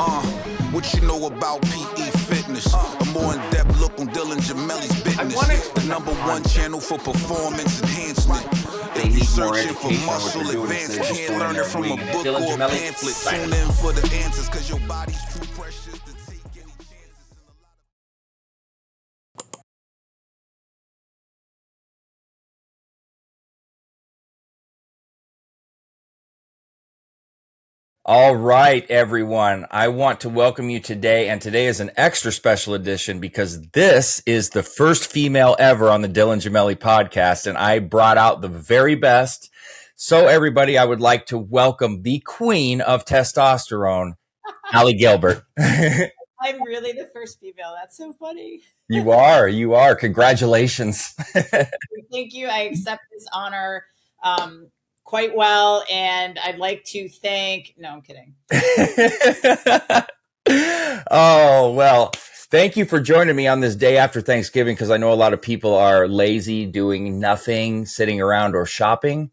What you know about PE fitness? A more in-depth look on Gemelli's business. The #1 channel for performance enhancement. If you searching for muscle advance, can't learn it from a book or a pamphlet. Tune in for the answers, cause your body's too precious to take any chances. All right, everyone. I want to welcome you today, and today is an extra special edition because this is the first female ever on the Gemelli podcast, and I brought out the very best. So, everybody, I would like to welcome the queen of testosterone, Gilbert. I'm really the first female. That's so funny. You are. Congratulations. Thank you. I accept this honor quite well, and I'd like to thank. No, I'm kidding. Oh, well, thank you for joining me on this day after Thanksgiving, because I know a lot of people are lazy, doing nothing, sitting around or shopping.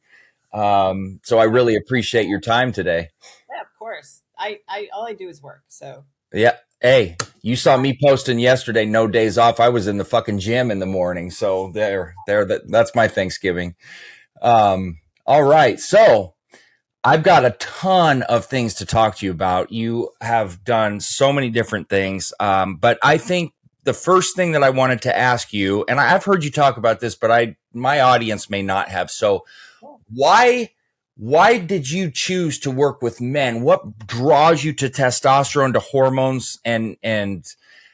So I really appreciate your time today. Yeah, of course. I all I do is work. So yeah. Hey, you saw me posting yesterday, no days off. I was in the fucking gym in the morning. So that's my Thanksgiving. All right. So I've got a ton of things to talk to you about. You have done so many different things. But I think the first thing that I wanted to ask you, and I've heard you talk about this, but my audience may not have. So why did you choose to work with men? What draws you to testosterone, to hormones, and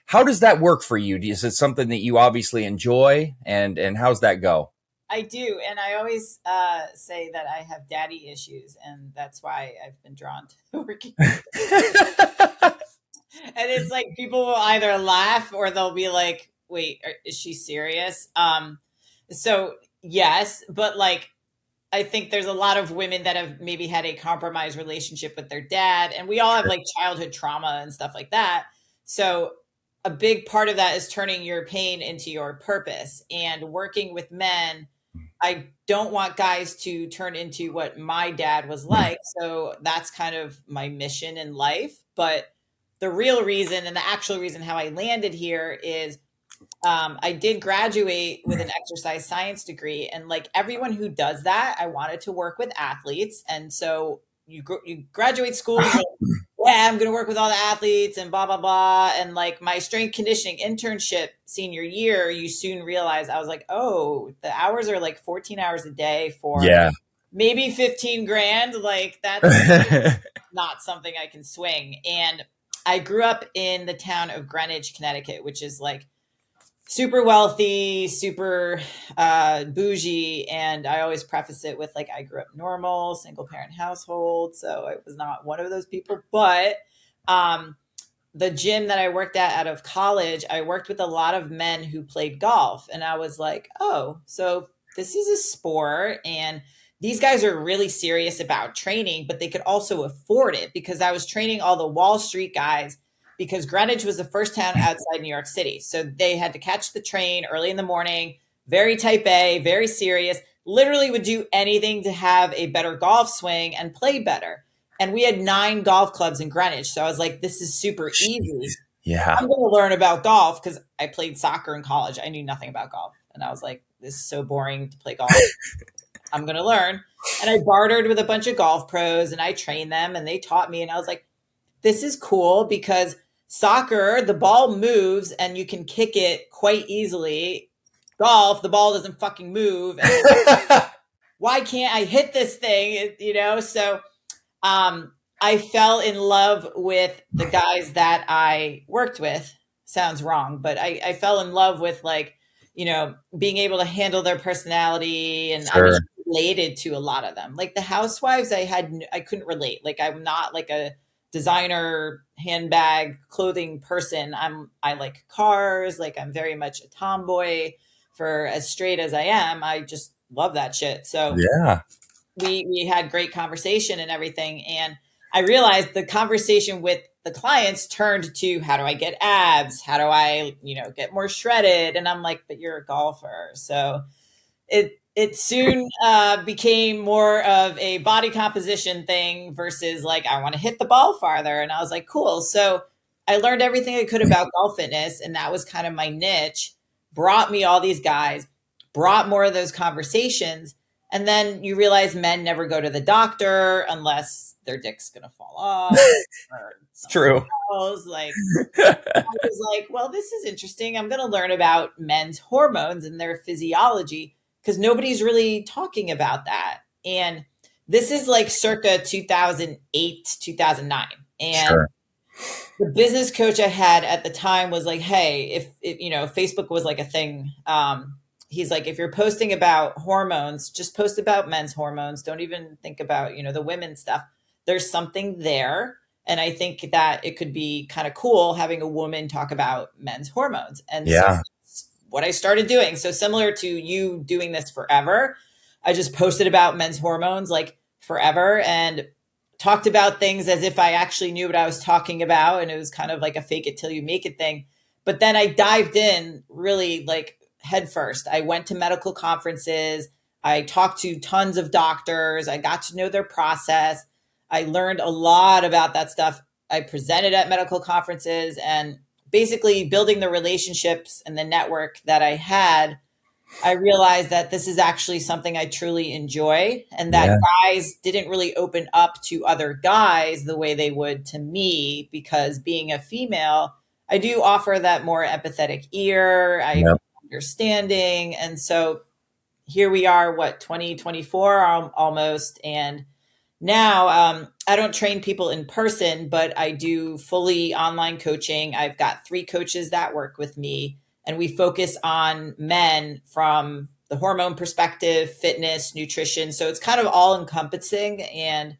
how does that work for you? Is it something that you obviously enjoy, and how's that go? I do. And I always say that I have daddy issues, and that's why I've been drawn to working. And it's like people will either laugh or they'll be like, wait, is she serious? So yes, but like, I think there's a lot of women that have maybe had a compromised relationship with their dad, and we all have like childhood trauma and stuff like that. So a big part of that is turning your pain into your purpose, and working with men. I don't want guys to turn into what my dad was like. So that's kind of my mission in life. But the real reason, and the actual reason how I landed here is I did graduate with an exercise science degree, and like everyone who does that, I wanted to work with athletes. And so you graduate school, you're like, yeah, I'm going to work with all the athletes and blah, blah, blah. And like my strength conditioning internship senior year, you soon realize I was like, oh, the hours are like 14 hours a day for maybe 15 grand. Like that's not something I can swing. And I grew up in the town of Greenwich, Connecticut, which is like super wealthy, super bougie. And I always preface it with like, I grew up normal, single parent household. So I was not one of those people, but the gym that I worked at out of college, I worked with a lot of men who played golf. And I was like, oh, so this is a sport, and these guys are really serious about training, but they could also afford it, because I was training all the Wall Street guys, because Greenwich was the first town outside New York City. So they had to catch the train early in the morning, very type A, very serious, literally would do anything to have a better golf swing and play better. And we had 9 golf clubs in Greenwich. So I was like, this is super easy. Yeah. I'm going to learn about golf, because I played soccer in college. I knew nothing about golf. And I was like, this is so boring to play golf. I'm going to learn. And I bartered with a bunch of golf pros, and I trained them, and they taught me. And I was like, this is cool, because soccer, the ball moves and you can kick it quite easily. Golf, the ball doesn't fucking move. And why can't I hit this thing? You know? So I fell in love with the guys that I worked with. Sounds wrong, but I fell in love with, like, you know, being able to handle their personality. And I was related to a lot of them. Like the housewives, I couldn't relate. Like, I'm not like a designer handbag clothing person. I like cars. Like, I'm very much a tomboy. For as straight as I am, I just love that shit. So yeah, we had great conversation and everything. And I realized the conversation with the clients turned to, how do I get abs? How do I, get more shredded? And I'm like, but you're a golfer. So it soon became more of a body composition thing versus like, I want to hit the ball farther. And I was like, cool. So I learned everything I could about golf fitness. And that was kind of my niche, brought me all these guys, brought more of those conversations. And then you realize men never go to the doctor unless their dick's going to fall off. Or It's true. else. Like, I was like, well, this is interesting. I'm going to learn about men's hormones and their physiology because nobody's really talking about that. And this is like circa 2008, 2009. And Sure. the business coach I had at the time was like, hey, if you know, Facebook was like a thing. He's like, if you're posting about hormones, just post about men's hormones. Don't even think about, you know, the women's stuff. There's something there. And I think that it could be kind of cool having a woman talk about men's hormones. And so that's what I started doing. So similar to you doing this forever, I just posted about men's hormones like forever and talked about things as if I actually knew what I was talking about. And it was kind of like a fake it till you make it thing. But then I dived in really like head first. I went to medical conferences. I talked to tons of doctors. I got to know their process. I learned a lot about that stuff. I presented at medical conferences and basically building the relationships and the network that I had. I realized that this is actually something I truly enjoy and that guys didn't really open up to other guys the way they would to me because being a female, I do offer that more empathetic ear. I'm understanding. And so here we are, 2024 almost. And now I don't train people in person, but I do fully online coaching. I've got 3 coaches that work with me, and we focus on men from the hormone perspective, fitness, nutrition. So it's kind of all encompassing. And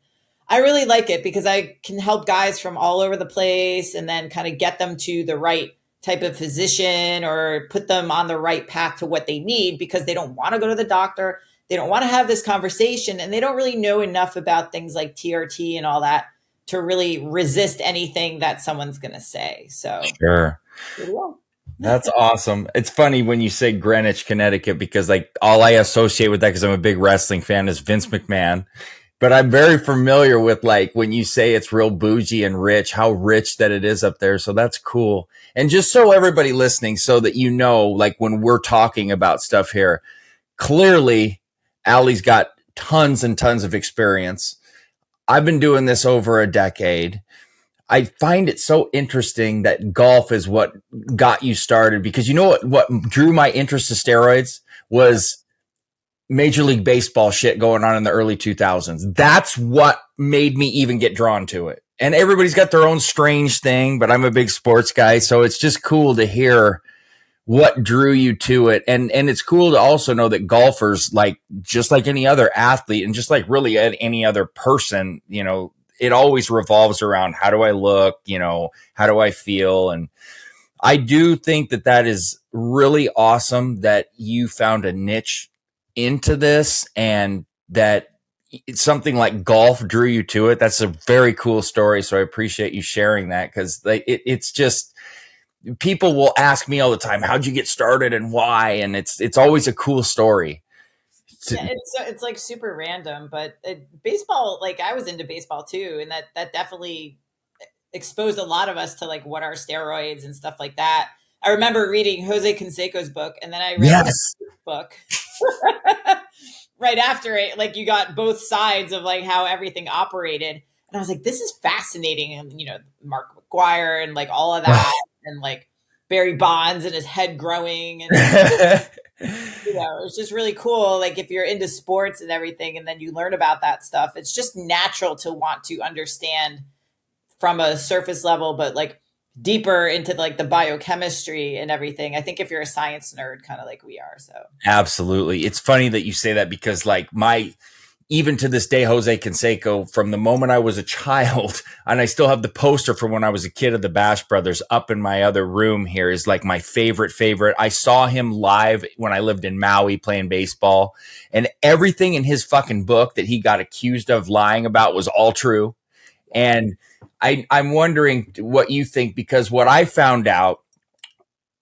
I really like it because I can help guys from all over the place and then kind of get them to the right type of physician or put them on the right path to what they need because they don't want to go to the doctor. They don't want to have this conversation and they don't really know enough about things like TRT and all that to really resist anything that someone's going to say. So sure. That's awesome. It's funny when you say Greenwich, Connecticut, because like all I associate with that, because I'm a big wrestling fan, is Vince McMahon. But I'm very familiar with like when you say it's real bougie and rich, how rich that it is up there. So that's cool. And just so everybody listening, so that you know, like when we're talking about stuff here, clearly Allie's got tons and tons of experience. I've been doing this over a decade. I find it so interesting that golf is what got you started because you know what drew my interest to steroids was Major League Baseball shit going on in the early 2000s. That's what made me even get drawn to it. And everybody's got their own strange thing, but I'm a big sports guy. So it's just cool to hear what drew you to it. And it's cool to also know that golfers, like just like any other athlete and just like really any other person, you know, it always revolves around how do I look, you know, how do I feel? And I do think that that is really awesome that you found a niche into this and that it's something like golf drew you to it. That's a very cool story. So I appreciate you sharing that because it's just, people will ask me all the time, how'd you get started and why? And it's always a cool story. Yeah, it's like super random, but baseball, like I was into baseball too. And that definitely exposed a lot of us to like what are steroids and stuff like that. I remember reading Jose Canseco's book and then I read his book right after it. Like you got both sides of like how everything operated. And I was like, this is fascinating. And, you know, Mark McGuire and like all of that. And like Barry Bonds and his head growing and you know, it's just really cool. Like if you're into sports and everything and then you learn about that stuff, it's just natural to want to understand from a surface level, but like deeper into like the biochemistry and everything. I think if you're a science nerd, kind of like we are. So absolutely. It's funny that you say that because like even to this day, Jose Canseco, from the moment I was a child, and I still have the poster from when I was a kid of the Bash Brothers up in my other room here, is like my favorite. I saw him live when I lived in Maui playing baseball, and everything in his fucking book that he got accused of lying about was all true. And I'm wondering what you think, because what I found out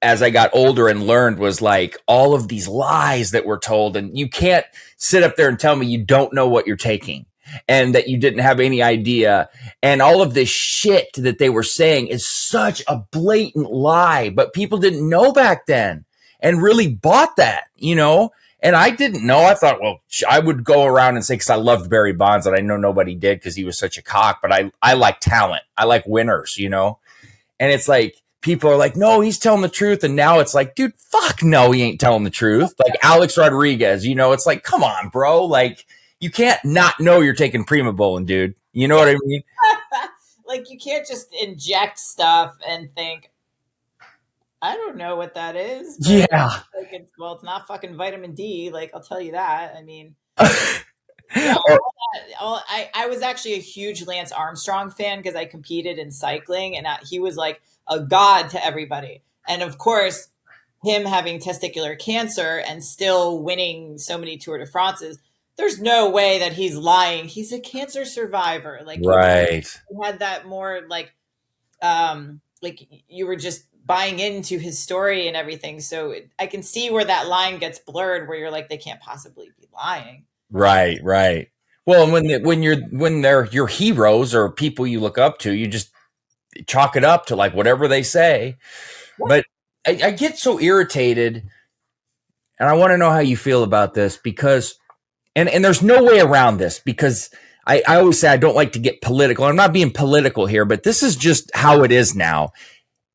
as I got older and learned was like all of these lies that were told. And you can't sit up there and tell me you don't know what you're taking and that you didn't have any idea. And all of this shit that they were saying is such a blatant lie, but people didn't know back then and really bought that, you know? And I didn't know. I thought, well, I would go around and say, because I loved Barry Bonds, and I know nobody did because he was such a cock, but I like talent. I like winners, you know? And it's like, people are like, no, he's telling the truth. And now it's like, dude, fuck no, he ain't telling the truth. Like Alex Rodriguez, you know, it's like, come on, bro. Like, you can't not know you're taking Primobolan, dude. You know what I mean? Like, you can't just inject stuff and think, I don't know what that is. Yeah. Like, it's not fucking vitamin D. Like, I'll tell you that. I mean, I was actually a huge Lance Armstrong fan because I competed in cycling, and he was like a god to everybody. And of course, him having testicular cancer and still winning so many Tour de France's, there's no way that he's lying. He's a cancer survivor. Like, right. You had that more like you were just buying into his story and everything. So I can see where that line gets blurred, where you're like, they can't possibly be lying. Right, right. Well, and when they're your heroes or people you look up to, you just chalk it up to like whatever they say. Yeah. But I get so irritated, and I want to know how you feel about this, because and there's no way around this, because I always say I don't like to get political. I'm not being political here, but this is just how it is now.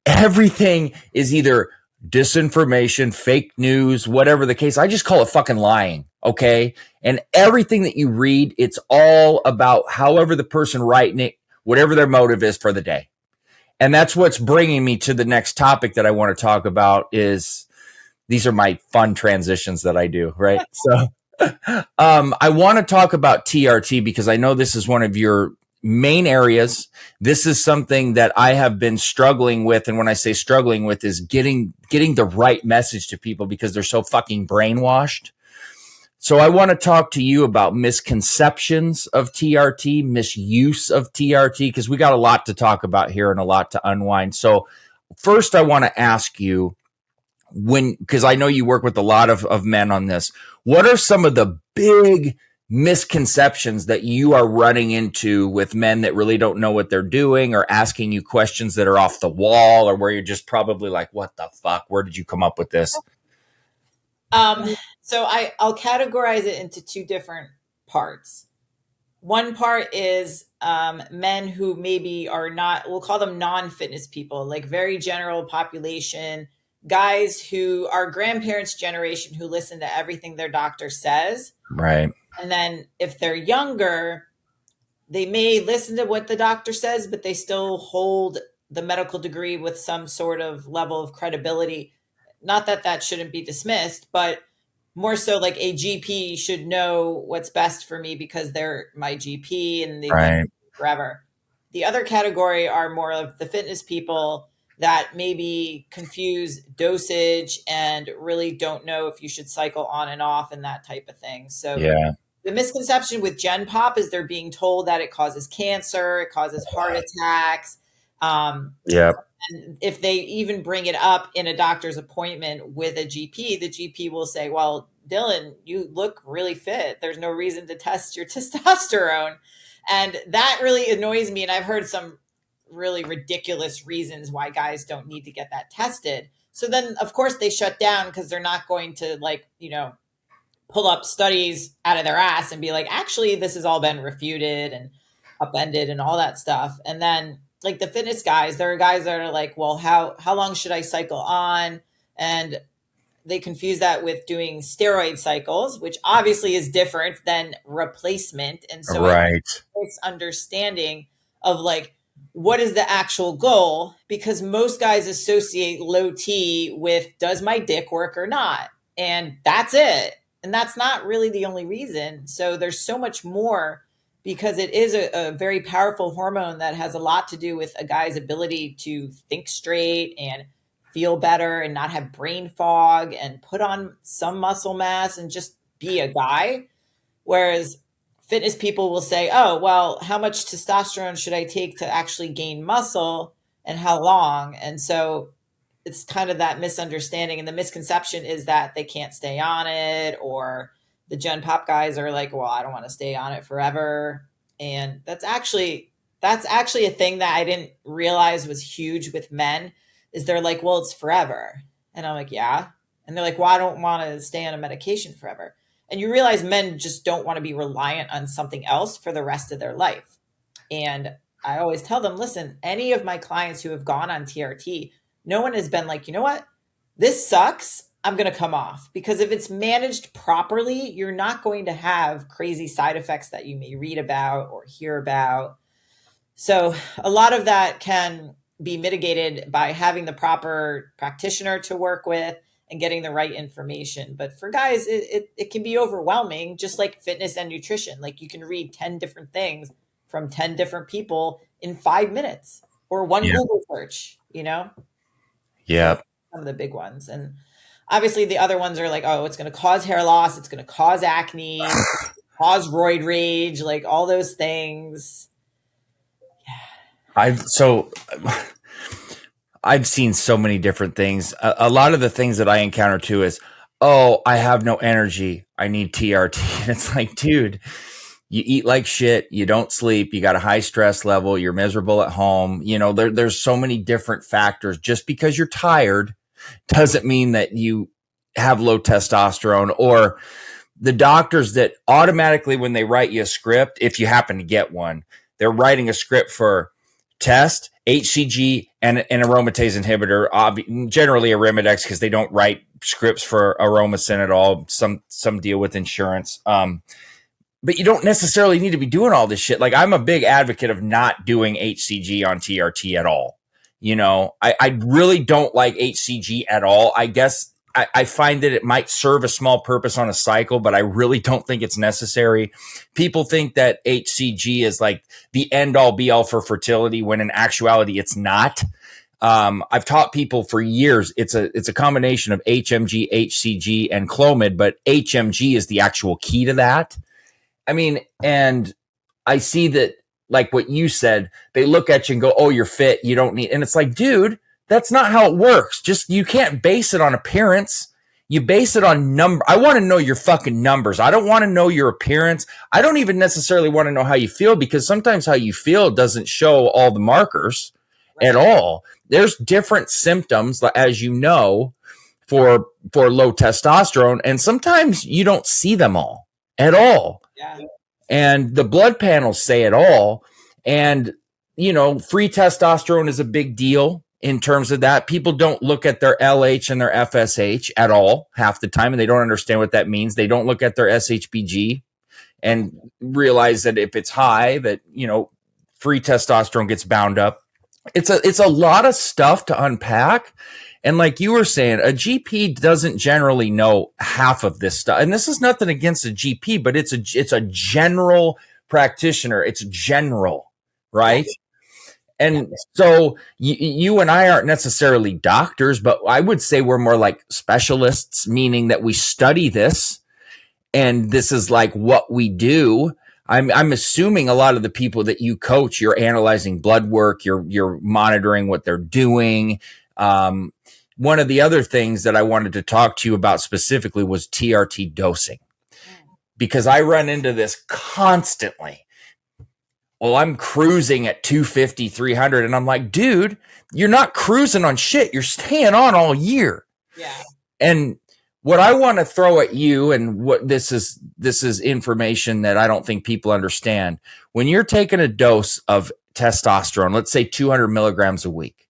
Everything is either disinformation, fake news, whatever the case. I just call it fucking lying. Okay. And everything that you read, it's all about however the person writing it, whatever their motive is for the day. And that's what's bringing me to the next topic that I want to talk about. Is these are my fun transitions that I do, right? So I want to talk about TRT because I know this is one of your main areas. This is something that I have been struggling with. And when I say struggling with, is getting the right message to people, because they're so fucking brainwashed. So I want to talk to you about misconceptions of TRT, misuse of TRT, because we got a lot to talk about here and a lot to unwind. So first I want to ask you, because I know you work with a lot of men on this, what are some of the big misconceptions that you are running into with men that really don't know what they're doing, or asking you questions that are off the wall, or where you're just probably like, what the fuck? Where did you come up with this? So I'll categorize it into two different parts. One part is men who maybe are not, we'll call them non-fitness people, like very general population, guys who are grandparents' generation who listen to everything their doctor says. Right. And then if they're younger, they may listen to what the doctor says, but they still hold the medical degree with some sort of level of credibility. Not that that shouldn't be dismissed, but more so like a GP should know what's best for me because they're my GP and they've been forever. The other category are more of the fitness people that maybe confuse dosage and really don't know if you should cycle on and off and that type of thing. So yeah. The misconception with Gen Pop is they're being told that it causes cancer, it causes heart attacks. And if they even bring it up in a doctor's appointment with a GP, the GP will say, well, Dylan, you look really fit. There's no reason to test your testosterone. And that really annoys me. And I've heard some really ridiculous reasons why guys don't need to get that tested. So then, of course, they shut down because they're not going to, like, you know, pull up studies out of their ass and be like, actually, this has all been refuted and upended and all that stuff. And then like the fitness guys, there are guys that are like, well, how long should I cycle on? And they confuse that with doing steroid cycles, which obviously is different than replacement. And so it's understanding of like, what is the actual goal? Because most guys associate low T with, does my dick work or not? And that's it. And that's not really the only reason. So there's so much more, because it is a very powerful hormone that has a lot to do with a guy's ability to think straight and feel better and not have brain fog and put on some muscle mass and just be a guy. Whereas fitness people will say, oh, well, how much testosterone should I take to actually gain muscle and how long? And so it's kind of that misunderstanding, and the misconception is that they can't stay on it, or the Gen Pop guys are like, well, I don't want to stay on it forever. And that's actually a thing that I didn't realize was huge with men, is they're like, well, it's forever. And I'm like, yeah. And they're like, well, I don't want to stay on a medication forever. And you realize men just don't want to be reliant on something else for the rest of their life. And I always tell them, listen, any of my clients who have gone on TRT, no one has been like, you know what, this sucks, I'm going to come off. Because if it's managed properly, you're not going to have crazy side effects that you may read about or hear about. So a lot of that can be mitigated by having the proper practitioner to work with and getting the right information. But for guys, it can be overwhelming, just like fitness and nutrition. Like you can read 10 different things from 10 different people in 5 minutes, or one Google search, you know? Yeah. So some of the big ones. And obviously the other ones are like, oh, it's going to cause hair loss. It's going to cause acne, cause roid rage, like all those things. I've seen so many different things. A lot of the things that I encounter too is, oh, I have no energy, I need TRT. And it's like, dude, you eat like shit, you don't sleep, you got a high stress level, you're miserable at home. You know, there's so many different factors. Just because you're tired doesn't mean that you have low testosterone. Or the doctors that automatically, when they write you a script, if you happen to get one, they're writing a script for test, HCG, and an aromatase inhibitor, generally Arimidex, because they don't write scripts for Aromasin at all. Some deal with insurance. But you don't necessarily need to be doing all this shit. Like, I'm a big advocate of not doing HCG on TRT at all. You know, I really don't like HCG at all. I guess I find that it might serve a small purpose on a cycle, but I really don't think it's necessary. People think that HCG is like the end all be all for fertility, when in actuality it's not. I've taught people for years it's a combination of HMG, HCG, and Clomid, but HMG is the actual key to that. I mean, and I see that, like what you said, they look at you and go, oh, you're fit, you don't need, and it's like, dude, that's not how it works. Just, you can't base it on appearance. You base it on number. I want to know your fucking numbers. I don't want to know your appearance. I don't even necessarily want to know how you feel, because sometimes how you feel doesn't show all the markers at all. There's different symptoms, as you know, for low testosterone, and sometimes you don't see them all at all. Yeah. And the blood panels say it all. And, you know, free testosterone is a big deal in terms of that. People don't look at their LH and their FSH at all half the time, and they don't understand what that means. They don't look at their SHBG and realize that if it's high, that, you know, free testosterone gets bound up. It's a lot of stuff to unpack. And like you were saying, a GP doesn't generally know half of this stuff. And this is nothing against a GP, but it's a general practitioner. It's general, right? And so you and I aren't necessarily doctors, but I would say we're more like specialists, meaning that we study this, and this is like what we do. I'm assuming a lot of the people that you coach, you're analyzing blood work, you're monitoring what they're doing. One of the other things that I wanted to talk to you about specifically was TRT dosing, because I run into this constantly. Well, I'm cruising at 250, 300. And I'm like, dude, you're not cruising on shit. You're staying on all year. Yeah. And what I want to throw at you, and what this is information that I don't think people understand. When you're taking a dose of testosterone, let's say 200 milligrams a week,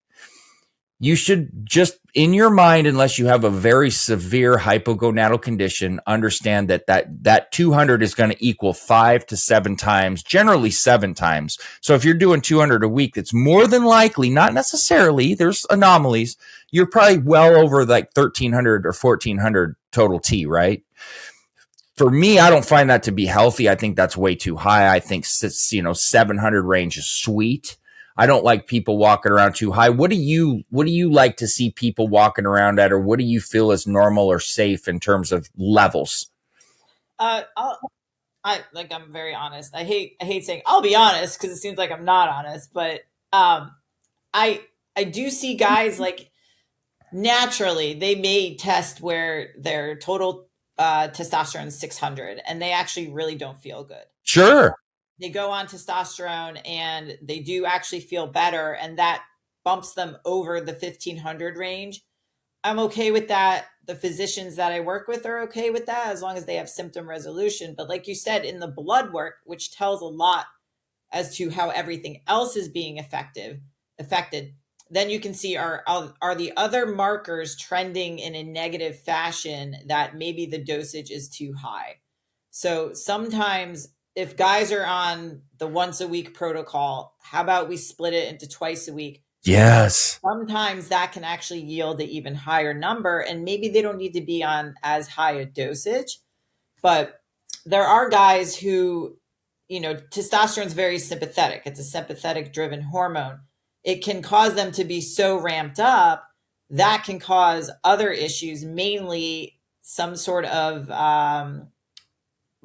you should just, in your mind, unless you have a very severe hypogonadal condition, understand that 200 is going to equal 5 to 7 times, generally 7 times. So if you're doing 200 a week, it's more than likely, not necessarily, there's anomalies, you're probably well over like 1,300 or 1,400 total T, right? For me, I don't find that to be healthy. I think that's way too high. I think 700 range is sweet. I don't like people walking around too high. What do you like to see people walking around at, or what do you feel is normal or safe in terms of levels? I'm very honest. I hate saying I'll be honest, because it seems like I'm not honest, but I do see guys like naturally they may test where their total testosterone is 600 and they actually really don't feel good. Sure. They go on testosterone and they do actually feel better, and that bumps them over the 1500 range. I'm okay with that. The physicians that I work with are okay with that as long as they have symptom resolution. But like you said, in the blood work, which tells a lot as to how everything else is being affected, then you can see are the other markers trending in a negative fashion that maybe the dosage is too high. So sometimes if guys are on the once a week protocol, how about we split it into twice a week? Yes. Sometimes that can actually yield an even higher number, and maybe they don't need to be on as high a dosage. But there are guys who, testosterone is very sympathetic. It's a sympathetic driven hormone. It can cause them to be so ramped up that can cause other issues, mainly some sort of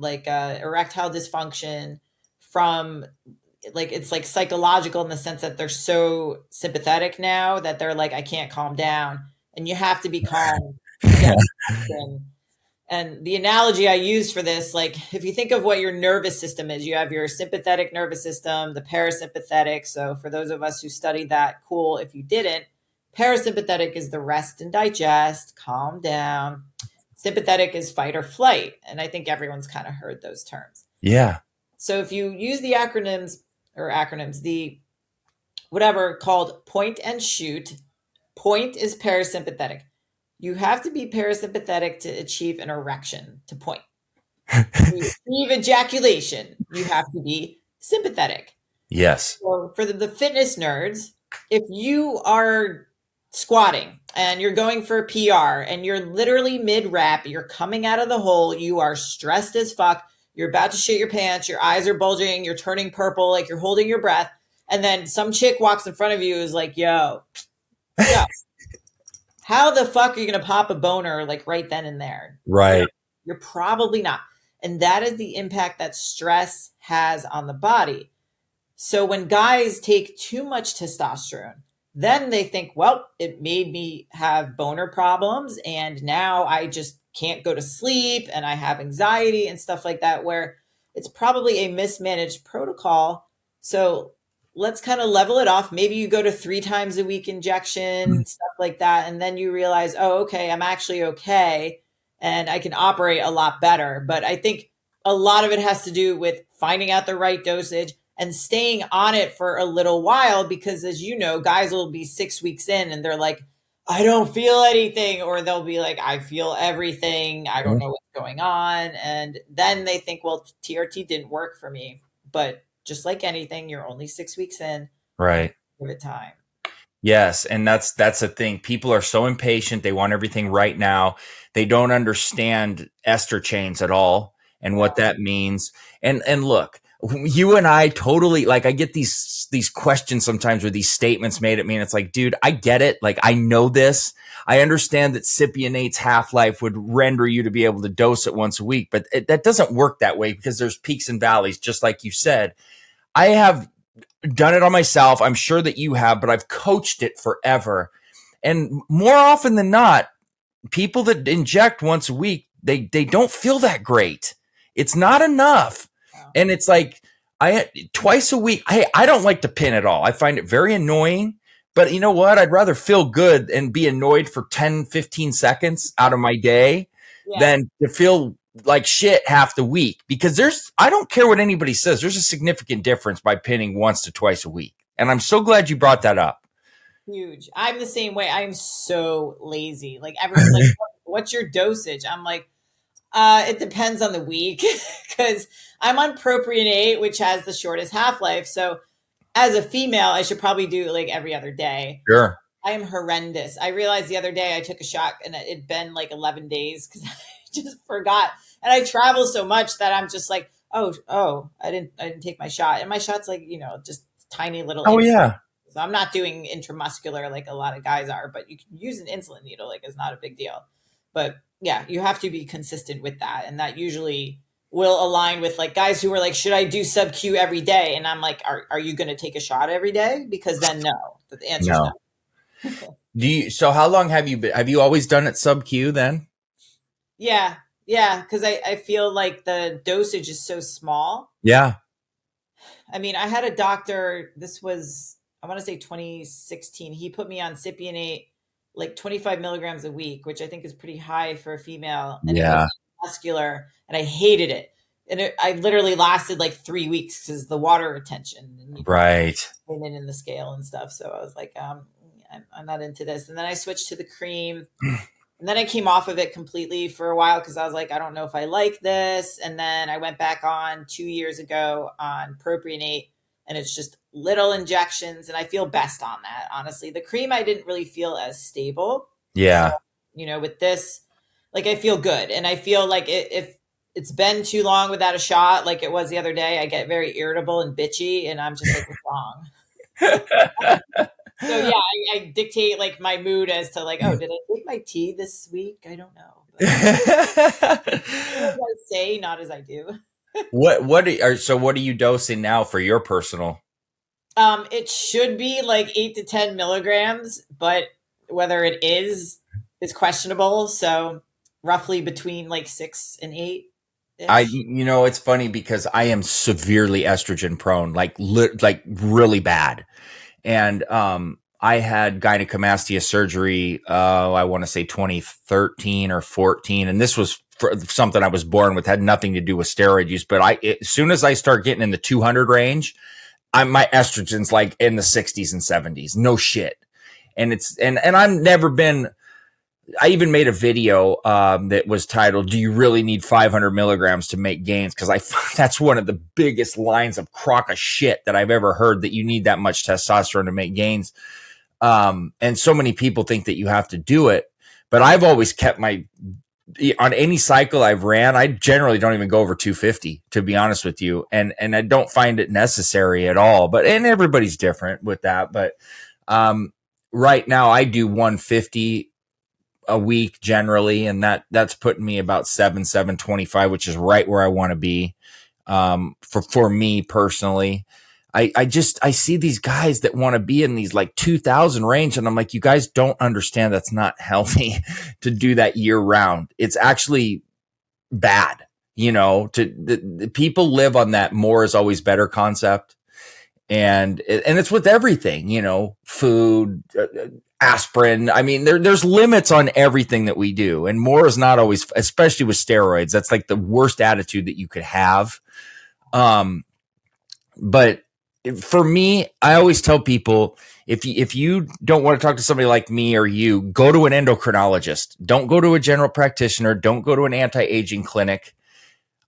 erectile dysfunction from it's like psychological in the sense that they're so sympathetic now that they're like, I can't calm down, and you have to be calm. And the analogy I use for this, like if you think of what your nervous system is, you have your sympathetic nervous system, the parasympathetic. So for those of us who studied that, cool. If you didn't, parasympathetic is the rest and digest, calm down. Sympathetic is fight or flight. And I think everyone's kind of heard those terms. Yeah. So if you use the acronyms, the whatever called point and shoot, point is parasympathetic. You have to be parasympathetic to achieve an erection to point. To achieve ejaculation, you have to be sympathetic. Yes. So for the fitness nerds, if you are squatting and you're going for a PR and you're literally mid-rep, you're coming out of the hole, you are stressed as fuck, you're about to shit your pants, your eyes are bulging, you're turning purple, like you're holding your breath, and then some chick walks in front of you is like, yo. How the fuck are you going to pop a boner like right then and there? Right. You're probably not. And that is the impact that stress has on the body. So when guys take too much testosterone, then they think, well, it made me have boner problems, and now I just can't go to sleep and I have anxiety and stuff like that, where it's probably a mismanaged protocol. So let's kind of level it off. Maybe you go to 3 times a week injection, stuff like that. And then you realize, oh, okay, I'm actually okay. And I can operate a lot better. But I think a lot of it has to do with finding out the right dosage and staying on it for a little while. Because as you know, guys will be 6 weeks in and they're like, I don't feel anything. Or they'll be like, I feel everything. I don't know what's going on. And then they think, well, TRT didn't work for me. But just like anything, you're only 6 weeks in. Right. Give it time. Yes. And that's the thing. People are so impatient. They want everything right now. They don't understand ester chains at all and what that means. And look, you and I totally, like, I get these questions sometimes or these statements made at me, and it's like, dude, I get it. Like, I know this. I understand that cypionate's half-life would render you to be able to dose it once a week, but that doesn't work that way because there's peaks and valleys, just like you said. I have done it on myself. I'm sure that you have, but I've coached it forever. And more often than not, people that inject once a week, they don't feel that great. It's not enough. And it's like, twice a week, I don't like to pin at all. I find it very annoying, but you know what? I'd rather feel good and be annoyed for 10, 15 seconds out of my day than to feel like shit half the week, because I don't care what anybody says. There's a significant difference by pinning once to twice a week. And I'm so glad you brought that up. Huge. I'm the same way. I'm so lazy. Like everyone's like, what's your dosage? I'm like, it depends on the week because I'm on propionate, which has the shortest half-life. So as a female, I should probably do like every other day. Sure. I am horrendous. I realized the other day I took a shot and it'd been like 11 days because I just forgot. And I travel so much that I'm just like, oh, I didn't take my shot. And my shot's like, just tiny little. Oh, yeah. So I'm not doing intramuscular like a lot of guys are, but you can use an insulin needle. Like it's not a big deal. But yeah, you have to be consistent with that. And that usually will align with like guys who are like, should I do sub Q every day? And I'm like, are you going to take a shot every day? Because then no, the answer is no. So how long have you always done it sub Q then? Yeah. Yeah. Cause I feel like the dosage is so small. Yeah. I mean, I had a doctor, this was, I want to say 2016. He put me on Cypionate, like 25 milligrams a week, which I think is pretty high for a female. And it was Yeah. muscular, and I hated it. And I literally lasted like 3 weeks because the water retention and you Right. put it in the scale and stuff. So I was like, I'm not into this. And then I switched to the cream. And then I came off of it completely for a while because I was like, I don't know if I like this. And then I went back on 2 years ago on propionate, and it's just little injections. And I feel best on that, honestly. The cream, I didn't really feel as stable. Yeah. So, with this, like, I feel good. And I feel like if it's been too long without a shot, like it was the other day, I get very irritable and bitchy, and I'm just like, what's wrong? So yeah, I dictate like my mood as to like, oh, did I take my tea this week? I don't know. As I say, not as I do. So what are you dosing now for your personal? It should be like 8 to 10 milligrams, but whether it is questionable. So roughly between like 6 and 8. It's funny because I am severely estrogen prone, like really bad. And I had gynecomastia surgery, I want to say 2013 or 14. And this was something I was born with, had nothing to do with steroid use. But as soon as I start getting in the 200 range, my estrogen's like in the 60s and 70s. No shit. And I've never been, I even made a video that was titled, "Do you really need 500 milligrams to make gains?" Because that's one of the biggest lines of crock of shit that I've ever heard, that you need that much testosterone to make gains. And so many people think that you have to do it. But I've always kept on any cycle I've ran, I generally don't even go over 250, to be honest with you. And I don't find it necessary at all. And everybody's different with that. But right now I do 150 a week generally, and that's putting me about 725, which is right where I want to be. For me personally, I see these guys that want to be in these like 2000 range, and I'm like, you guys don't understand that's not healthy to do that year round. It's actually bad, the people live on that more is always better concept. And it's with everything, food, aspirin. I mean, there's limits on everything that we do, and more is not always, especially with steroids. That's like the worst attitude that you could have. But for me, I always tell people, if you don't want to talk to somebody like me or you, go to an endocrinologist. Don't go to a general practitioner. Don't go to an anti-aging clinic.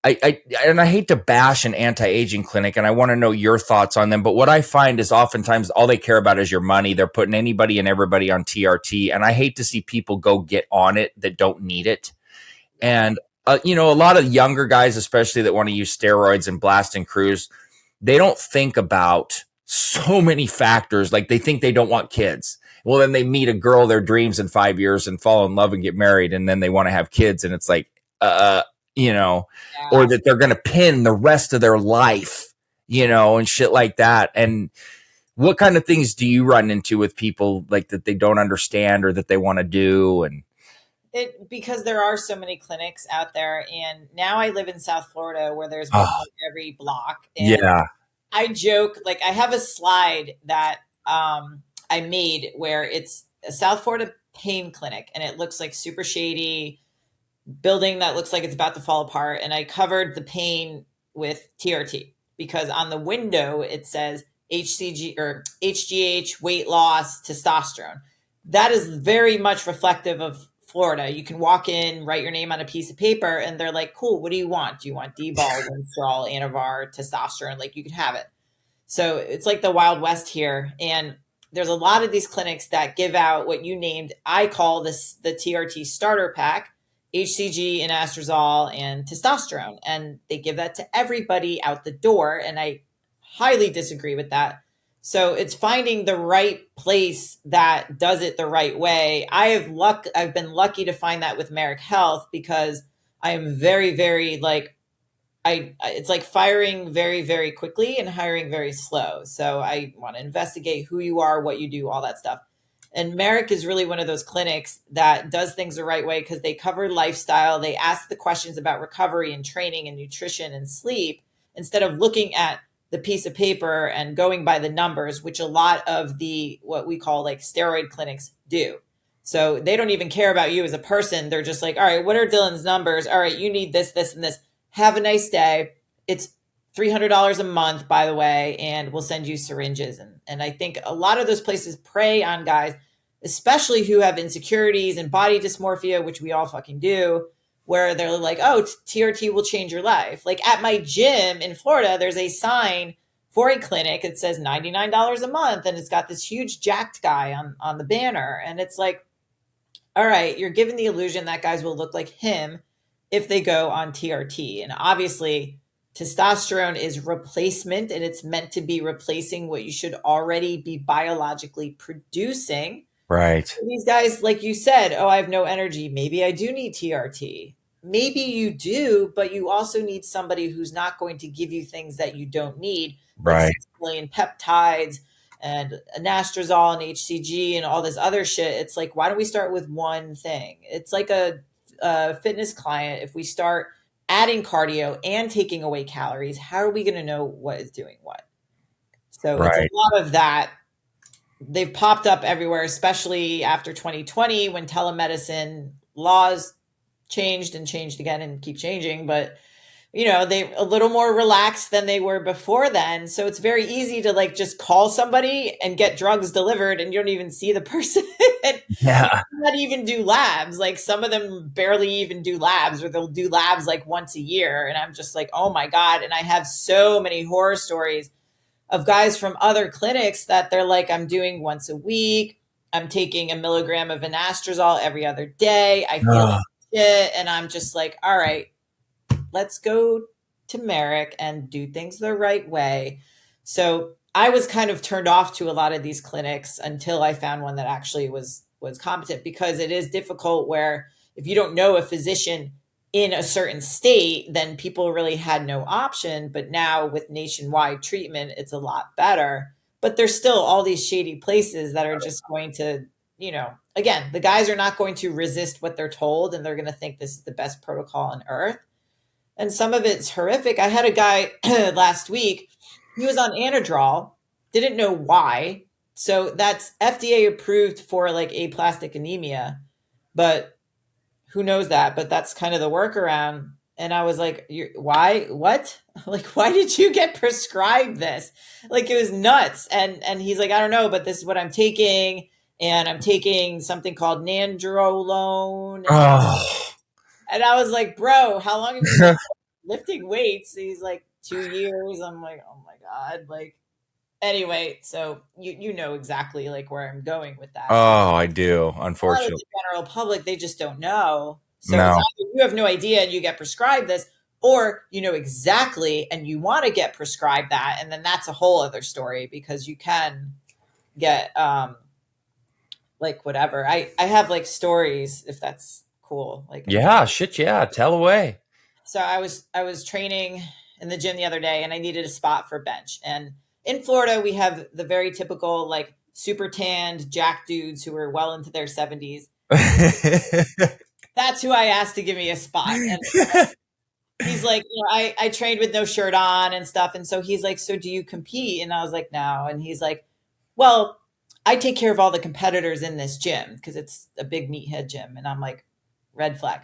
I hate to bash an anti-aging clinic, and I want to know your thoughts on them. But what I find is oftentimes all they care about is your money. They're putting anybody and everybody on TRT. And I hate to see people go get on it that don't need it. And, a lot of younger guys, especially that want to use steroids and blast and cruise, they don't think about so many factors. Like, they think they don't want kids. Well, then they meet a girl, their dreams in 5 years, and fall in love and get married. And then they want to have kids. And it's like, or that they're going to pin the rest of their life, and shit like that. And what kind of things do you run into with people like that they don't understand or that they want to do? And because there are so many clinics out there, and now I live in South Florida where there's one every block. And I joke, like, I have a slide that I made where it's a South Florida pain clinic, and it looks like super shady building that looks like it's about to fall apart. And I covered the pain with TRT because on the window it says HCG or HGH, weight loss, testosterone. That is very much reflective of Florida. You can walk in, write your name on a piece of paper, and they're like, cool, what do you want? Do you want D-ball, Winstrol, Anavar, testosterone? Like, you can have it. So it's like the Wild West here. And there's a lot of these clinics that give out what you named. I call this the TRT starter pack. HCG and anastrozole and testosterone. And they give that to everybody out the door. And I highly disagree with that. So it's finding the right place that does it the right way. I've been lucky to find that with Merrick Health because I am very, very it's like firing very, very quickly and hiring very slow. So I want to investigate who you are, what you do, all that stuff. And Merrick is really one of those clinics that does things the right way because they cover lifestyle. They ask the questions about recovery and training and nutrition and sleep instead of looking at the piece of paper and going by the numbers, which a lot of the what we call like steroid clinics do. So they don't even care about you as a person. They're just like, all right, what are Dylan's numbers? All right, you need this, this, and this. Have a nice day. It's $300 a month, by the way, and we'll send you syringes. And I think a lot of those places prey on guys, especially who have insecurities and body dysmorphia, which we all fucking do, where they're like, oh, TRT will change your life. Like at my gym in Florida, there's a sign for a clinic that says $99 a month. And it's got this huge jacked guy on the banner. And it's like, all right, you're giving the illusion that guys will look like him if they go on TRT. And obviously, testosterone is replacement, and it's meant to be replacing what you should already be biologically producing. Right. So these guys, like you said, oh, I have no energy. Maybe I do need TRT. Maybe you do, but you also need somebody who's not going to give you things that you don't need. Right. Like 6 million peptides and anastrozole and HCG and all this other shit. It's like, why don't we start with one thing? It's like a fitness client. If we start adding cardio and taking away calories, how are we going to know what is doing what? So It's a lot of that. They've popped up everywhere, especially after 2020 when telemedicine laws changed and changed again and keep changing. But, they're a little more relaxed than they were before then. So it's very easy to like just call somebody and get drugs delivered and you don't even see the person. Yeah. Not even do labs. Like some of them barely even do labs, or they'll do labs like once a year. And I'm just like, oh my God. And I have so many horror stories of guys from other clinics that they're like, I'm doing once a week. I'm taking 1 milligram of anastrozole every other day. I feel like shit. And I'm just like, all right, let's go to Merrick and do things the right way. So I was kind of turned off to a lot of these clinics until I found one that actually was competent, because it is difficult where if you don't know a physician in a certain state, then people really had no option. But now with nationwide treatment, it's a lot better. But there's still all these shady places that are just going to, again, the guys are not going to resist what they're told, and they're going to think this is the best protocol on earth. And some of it's horrific. I had a guy last week, he was on Anadrol, didn't know why. So that's FDA approved for like aplastic anemia, but who knows that? But that's kind of the workaround. And I was like, why? What? Like, why did you get prescribed this? Like, it was nuts. And he's like, I don't know, but this is what I'm taking. And I'm taking something called nandrolone. And I was like, bro, how long have you been lifting weights? He's like, 2 years. I'm like, oh my God. Like, anyway, so you know exactly like where I'm going with that. Oh, I do. Unfortunately, the general public, they just don't know. So No. it's either you have no idea and you get prescribed this, or you know exactly and you want to get prescribed that, and then that's a whole other story, because you can get like whatever. I have like stories, if that's cool. Like, yeah, shit, yeah, tell away. so I was training in the gym the other day, and I needed a spot for bench. And in Florida, we have the very typical like super tanned jack dudes who are well into their 70s. That's who I asked to give me a spot. And he's like, I trained with no shirt on and stuff. And so he's like, so do you compete? And I was like, no. And he's like, well, I take care of all the competitors in this gym because it's a big meathead gym. And I'm like, red flag.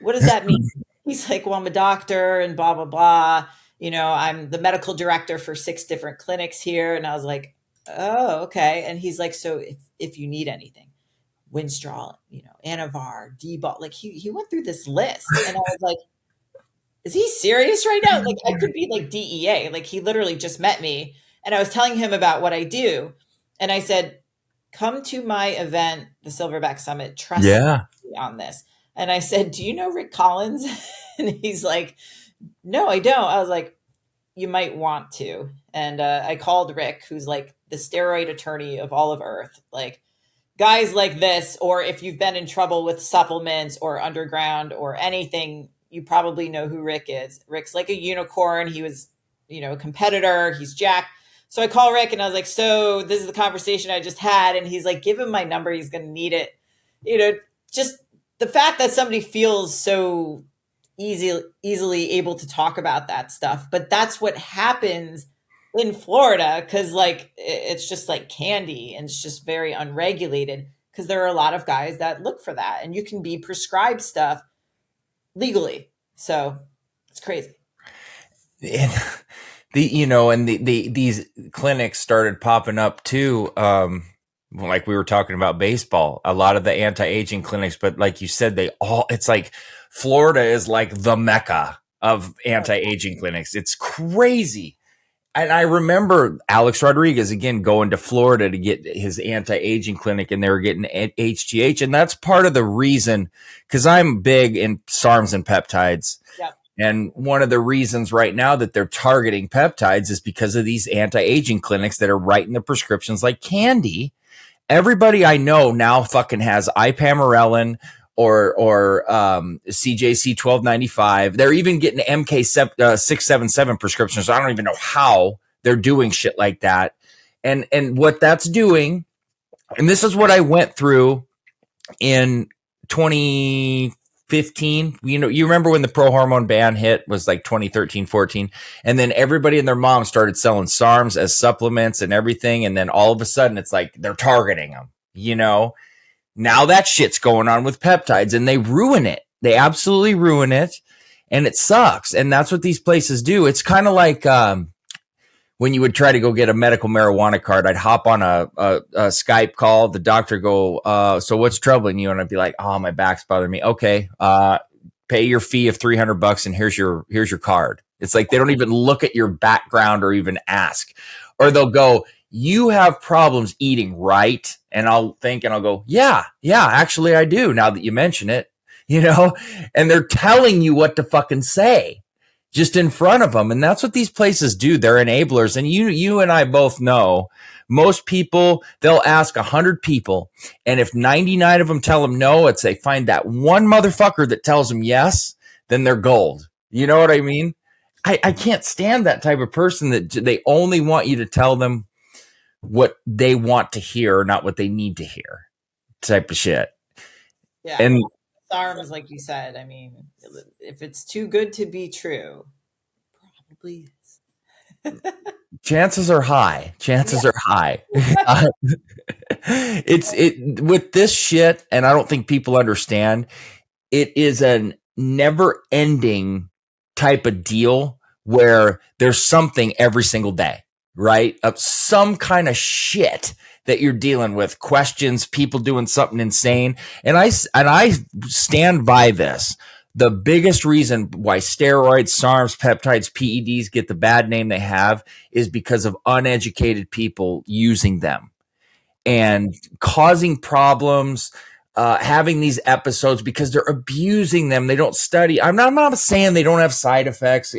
What does that mean? He's like, well, I'm a doctor and blah, blah, blah. I'm the medical director for 6 different clinics here. And I was like, oh, okay. And he's like, so if you need anything, Winstrol, Anavar, D-Ball, like he went through this list. And I was like, is he serious right now? Like, I could be like DEA. Like, he literally just met me. And I was telling him about what I do. And I said, come to my event, the Silverback Summit, trust me on this. And I said, do you know Rick Collins? And he's like, no, I don't. I was like, you might want to. And I called Rick, who's like the steroid attorney of all of Earth. Like, guys like this, or if you've been in trouble with supplements or underground or anything, you probably know who Rick is. Rick's like a unicorn. He was, a competitor. He's jacked. So I call Rick and I was like, so this is the conversation I just had. And he's like, give him my number. He's going to need it. Just the fact that somebody feels so easily able to talk about that stuff. But that's what happens in Florida, because like it's just like candy and it's just very unregulated, because there are a lot of guys that look for that, and you can be prescribed stuff legally. So it's crazy. And these clinics started popping up too. Like we were talking about baseball, a lot of the anti-aging clinics, but like you said, it's like Florida is like the mecca of anti-aging clinics. It's crazy. And I remember Alex Rodriguez, again, going to Florida to get his anti-aging clinic, and they were getting HGH. And that's part of the reason, because I'm big in SARMs and peptides. Yep. And one of the reasons right now that they're targeting peptides is because of these anti-aging clinics that are writing the prescriptions like candy. Everybody I know now fucking has ipamorelin or CJC 1295. They're even getting MK 677 prescriptions. I don't even know how they're doing shit like that. And what that's doing, and this is what I went through in 2015. You remember when the pro hormone ban hit, was like 2013, 14. And then everybody and their mom started selling SARMs as supplements and everything. And then all of a sudden it's like they're targeting them, Now that shit's going on with peptides, and they ruin it. They absolutely ruin it. And it sucks. And that's what these places do. It's kind of like when you would try to go get a medical marijuana card. I'd hop on a Skype call. The doctor go, so what's troubling you? And I'd be like, oh, my back's bothering me. Okay. Pay your fee of $300 and here's your card. It's like they don't even look at your background or even ask. Or they'll go, you have problems eating, right? And I'll think and I'll go, yeah, actually I do, now that you mention it, and they're telling you what to fucking say just in front of them. And that's what these places do. They're enablers. And you and I both know most people, they'll ask 100 people. And if 99 of them tell them no, it's they find that one motherfucker that tells them yes, then they're gold. You know what I mean? I can't stand that type of person that they only want you to tell them what they want to hear, not what they need to hear, type of shit. Yeah. And SARMs, like you said, I mean, if it's too good to be true, probably is. Chances are high. It's with this shit, and I don't think people understand, it is a never ending type of deal where there's something every single day, right? Of some kind of shit that you're dealing with, questions, people doing something insane. And I stand by this. The biggest reason why steroids, SARMs, peptides, PEDs get the bad name they have is because of uneducated people using them and causing problems, having these episodes because they're abusing them. They don't study. I'm not saying they don't have side effects.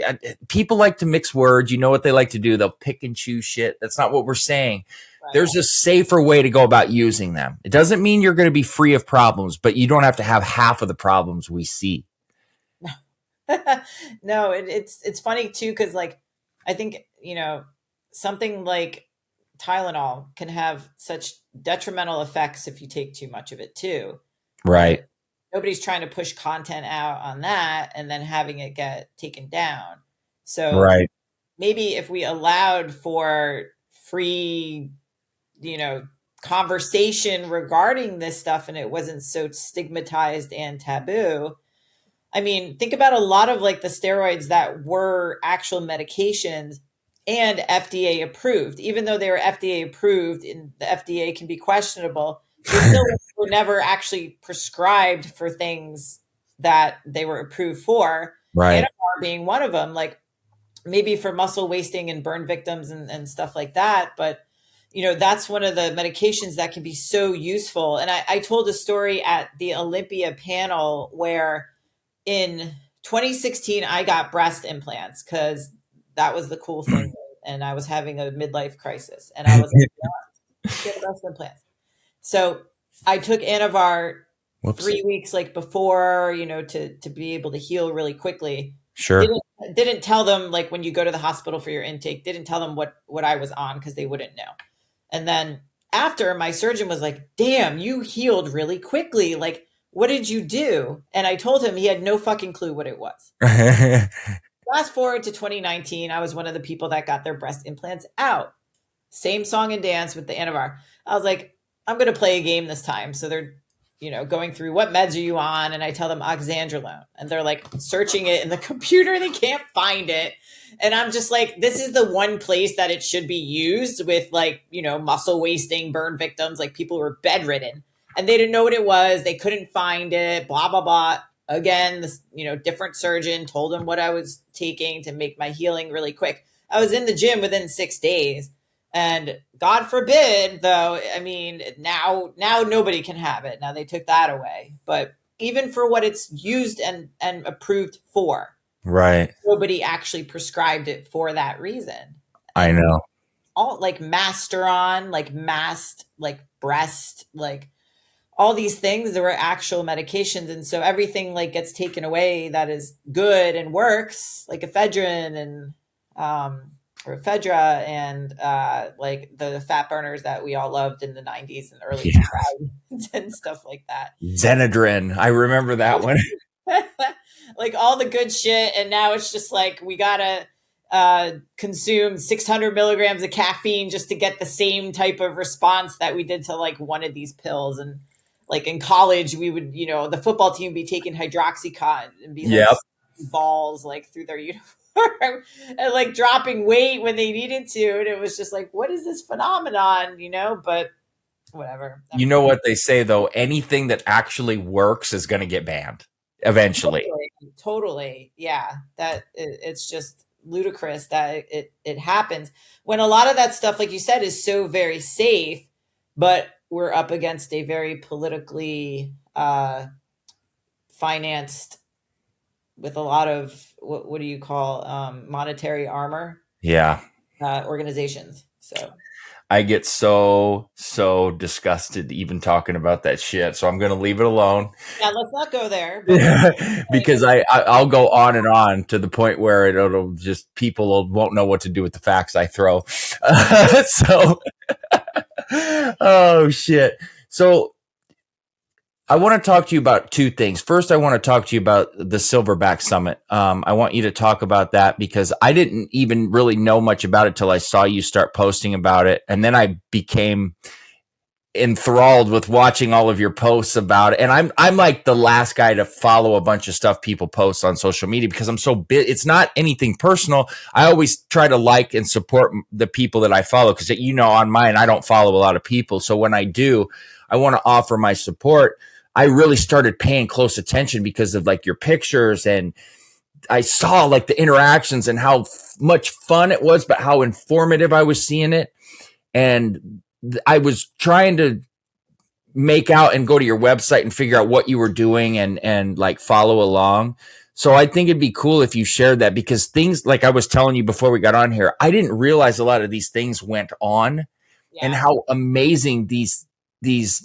People like to mix words. You know what they like to do? They'll pick and choose shit. That's not what we're saying. Right. There's a safer way to go about using them. It doesn't mean you're going to be free of problems, but you don't have to have half of the problems we see. No, it's funny too, because like I think something like Tylenol can have such detrimental effects if you take too much of it too. Right. Nobody's trying to push content out on that and then having it get taken down. So right. Maybe if we allowed for free, conversation regarding this stuff and it wasn't so stigmatized and taboo. I mean, think about a lot of like the steroids that were actual medications and FDA approved. Even though they were FDA approved and the FDA can be questionable, they still were never actually prescribed for things that they were approved for. Right. NMR being one of them, like maybe for muscle wasting and burn victims and stuff like that. But, that's one of the medications that can be so useful. And I told a story at the Olympia panel where in 2016, I got breast implants because that was the cool thing. And I was having a midlife crisis. And I was like, yeah, get breast implants. So I took Anavar 3 weeks like before, to be able to heal really quickly. Sure. Didn't Didn't tell them, like, when you go to the hospital for your intake, didn't tell them what I was on because they wouldn't know. And then after, my surgeon was like, damn, you healed really quickly. Like, what did you do? And I told him he had no fucking clue what it was. Fast forward to 2019, I was one of the people that got their breast implants out. Same song and dance with the Anavar. I was like, I'm going to play a game this time. So they're, going through, what meds are you on? And I tell them oxandrolone. And they're like searching it in the computer. They can't find it. And I'm just like, this is the one place that it should be used with, like, muscle wasting burn victims, like people who were bedridden. And they didn't know what it was. They couldn't find it, blah, blah, blah. Again, this, different surgeon told them what I was taking to make my healing really quick. I was in the gym within 6 days. And God forbid, though, I mean, now nobody can have it. Now they took that away. But even for what it's used and approved for, right? Nobody actually prescribed it for that reason. I know. All like Masteron, like Mast, like breast, like all these things, there were actual medications. And so everything like gets taken away that is good and works, like ephedrine and or ephedra and like the fat burners that we all loved in the 90s and early 2000s and stuff like that. Zenadrin. I remember that one. Like all the good shit. And now it's just like, we got to consume 600 milligrams of caffeine just to get the same type of response that we did to like one of these pills. And like in college, we would, the football team would be taking hydroxycontin and be like balls like through their uniform. And like dropping weight when they needed to. And it was just like, what is this phenomenon, but whatever. You know what they say though, anything that actually works is going to get banned eventually. Totally. Yeah. That it's just ludicrous that it happens when a lot of that stuff, like you said, is so very safe, but we're up against a very politically financed with a lot of what do you call monetary armor? Yeah. Organizations. So I get so disgusted even talking about that shit. So I'm going to leave it alone. Yeah, let's not go there. Because I'll go on and on to the point where it'll just people won't know what to do with the facts I throw. Oh shit. So I want to talk to you about two things. First, I want to talk to you about the Silverback Summit. I want you to talk about that because I didn't even really know much about it till I saw you start posting about it. And then I became enthralled with watching all of your posts about it. And I'm like the last guy to follow a bunch of stuff people post on social media because I'm so big. It's not anything personal. I always try to like and support the people that I follow because, on mine, I don't follow a lot of people. So when I do, I want to offer my support. I really started paying close attention because of like your pictures and I saw like the interactions and how much fun it was, but how informative I was seeing it. And I was trying to make out and go to your website and figure out what you were doing and like follow along. So I think it'd be cool if you shared that because things like I was telling you before we got on here, I didn't realize a lot of these things went on and how amazing these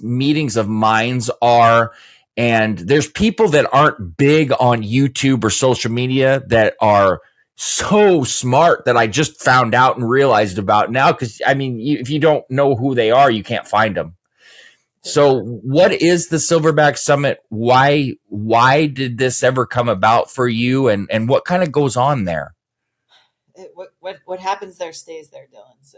meetings of minds are. And there's people that aren't big on YouTube or social media that are so smart that I just found out and realized about now. Cause I mean, if you don't know who they are, you can't find them. So what is the Silverback Summit? Why did this ever come about for you? And what kind of goes on there? What happens there stays there, Dylan. So.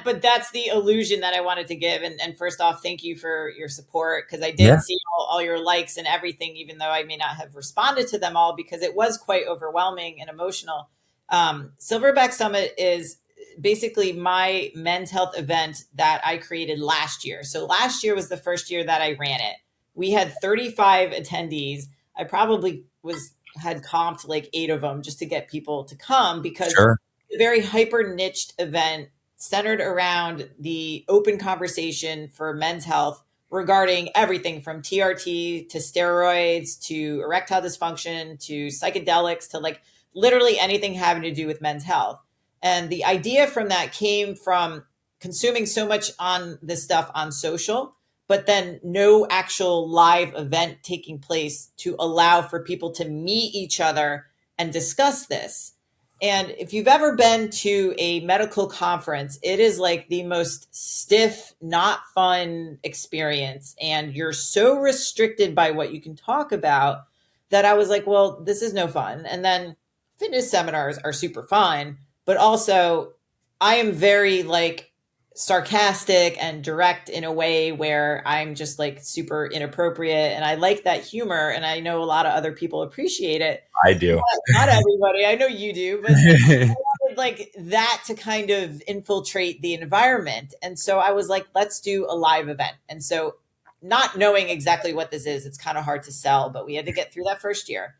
But that's the illusion that I wanted to give. And first off, thank you for your support because I did see all your likes and everything, even though I may not have responded to them all because it was quite overwhelming and emotional. Silverback Summit is basically my men's health event that I created last year. So last year was the first year that I ran it. We had 35 attendees. I probably had comped like 8 of them just to get people to come because a very hyper niched event centered around the open conversation for men's health regarding everything from TRT to steroids to erectile dysfunction to psychedelics to like literally anything having to do with men's health. And the idea from that came from consuming so much on this stuff on social, but then no actual live event taking place to allow for people to meet each other and discuss this. And if you've ever been to a medical conference, it is like the most stiff, not fun experience. And you're so restricted by what you can talk about that I was like, well, this is no fun. And then fitness seminars are super fun, but also I am very like sarcastic and direct in a way where I'm just like super inappropriate. And I like that humor. And I know a lot of other people appreciate it. I do. Not everybody. I know you do, but I wanted like that to kind of infiltrate the environment. And so I was like, let's do a live event. And so not knowing exactly what this is, it's kind of hard to sell, but we had to get through that first year.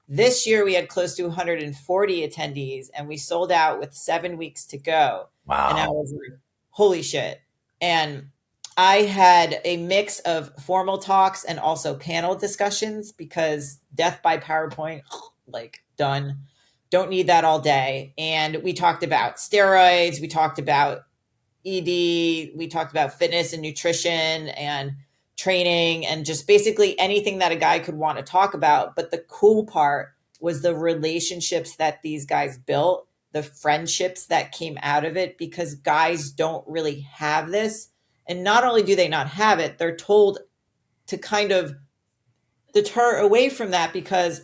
This year we had close to 140 attendees and we sold out with 7 weeks to go. Wow. And I was like, holy shit. And I had a mix of formal talks and also panel discussions because death by PowerPoint, like done. Don't need that all day. And we talked about steroids. We talked about ED. We talked about fitness and nutrition and training and just basically anything that a guy could want to talk about. But the cool part was the relationships that these guys built, the friendships that came out of it, because guys don't really have this. And not only do they not have it, they're told to kind of deter away from that because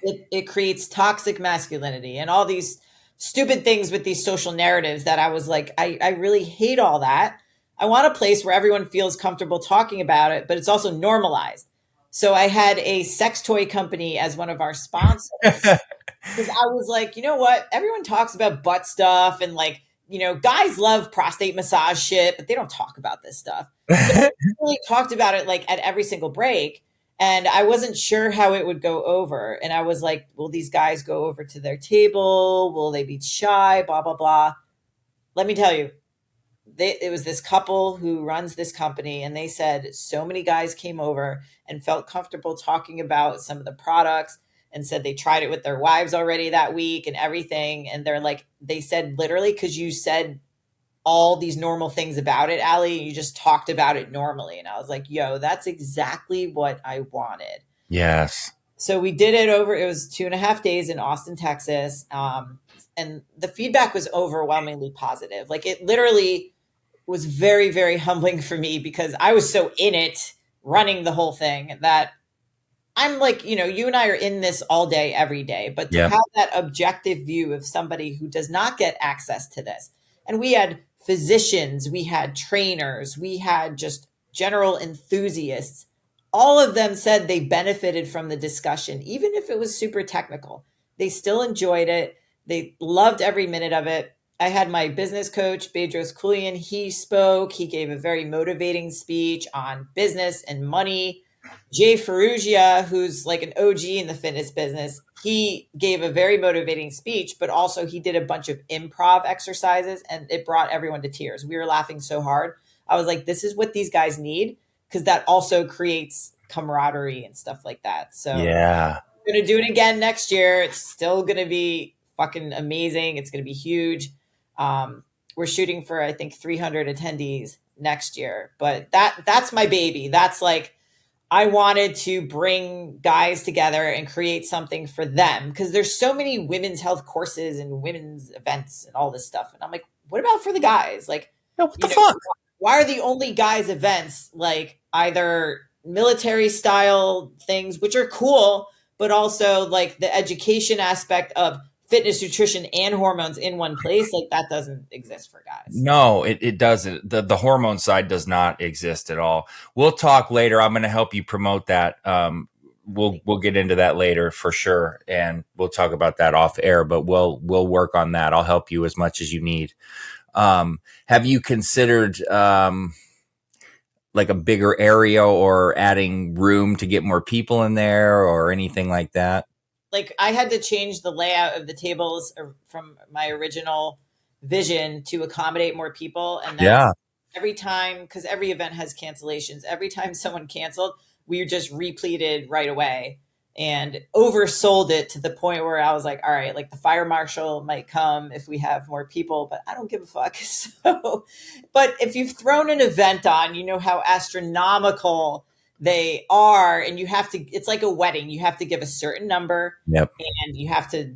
it creates toxic masculinity and all these stupid things with these social narratives that I was like, I really hate all that. I want a place where everyone feels comfortable talking about it, but it's also normalized. So I had a sex toy company as one of our sponsors because I was like, you know what? Everyone talks about butt stuff and like, you know, guys love prostate massage shit, but they don't talk about this stuff. So I really talked about it like at every single break. And I wasn't sure how it would go over. And I was like, will these guys go over to their table? Will they be shy? Blah, blah, blah. Let me tell you, it was this couple who runs this company. And they said so many guys came over and felt comfortable talking about some of the products and said they tried it with their wives already that week and everything. And they're like, they said literally, because you said all these normal things about it, Allie, you just talked about it normally. And I was like, yo, that's exactly what I wanted. Yes. So we did it over, it was 2.5 days in Austin, Texas. And the feedback was overwhelmingly positive. Like it literally was very, very humbling for me because I was so in it running the whole thing that I'm like, you know, you and I are in this all day, every day, but to have that objective view of somebody who does not get access to this. And we had physicians, we had trainers, we had just general enthusiasts. All of them said they benefited from the discussion, even if it was super technical. They still enjoyed it. They loved every minute of it. I had my business coach, Bedros Koulian. He spoke. He gave a very motivating speech on business and money. Jay Ferrugia, who's like an OG in the fitness business, he gave a very motivating speech, but also he did a bunch of improv exercises and it brought everyone to tears. We were laughing so hard. I was like, this is what these guys need because that also creates camaraderie and stuff like that. So yeah, we're going to do it again next year. It's still going to be fucking amazing. It's going to be huge. We're shooting for, I think, 300 attendees next year, but that's my baby. That's like, I wanted to bring guys together and create something for them because there's so many women's health courses and women's events and all this stuff. And I'm like, what about for the guys? Like, what the fuck? Why are the only guys events like either military style things, which are cool, but also like the education aspect of fitness, nutrition, and hormones in one place? Like that doesn't exist for guys. No, it doesn't. The hormone side does not exist at all. We'll talk later. I'm going to help you promote that. We'll get into that later for sure, and we'll talk about that off air. But we'll work on that. I'll help you as much as you need. Have you considered like a bigger area or adding room to get more people in there or anything like that? Like I had to change the layout of the tables from my original vision to accommodate more people. And then every time, because every event has cancellations, every time someone canceled, we just repleted right away. and oversold it to the point where I was like, all right, like the fire marshal might come if we have more people, but I don't give a fuck. So, but if you've thrown an event on, you know how astronomical they are, and you have to, it's like a wedding. You have to give a certain number, Yep. and you have to,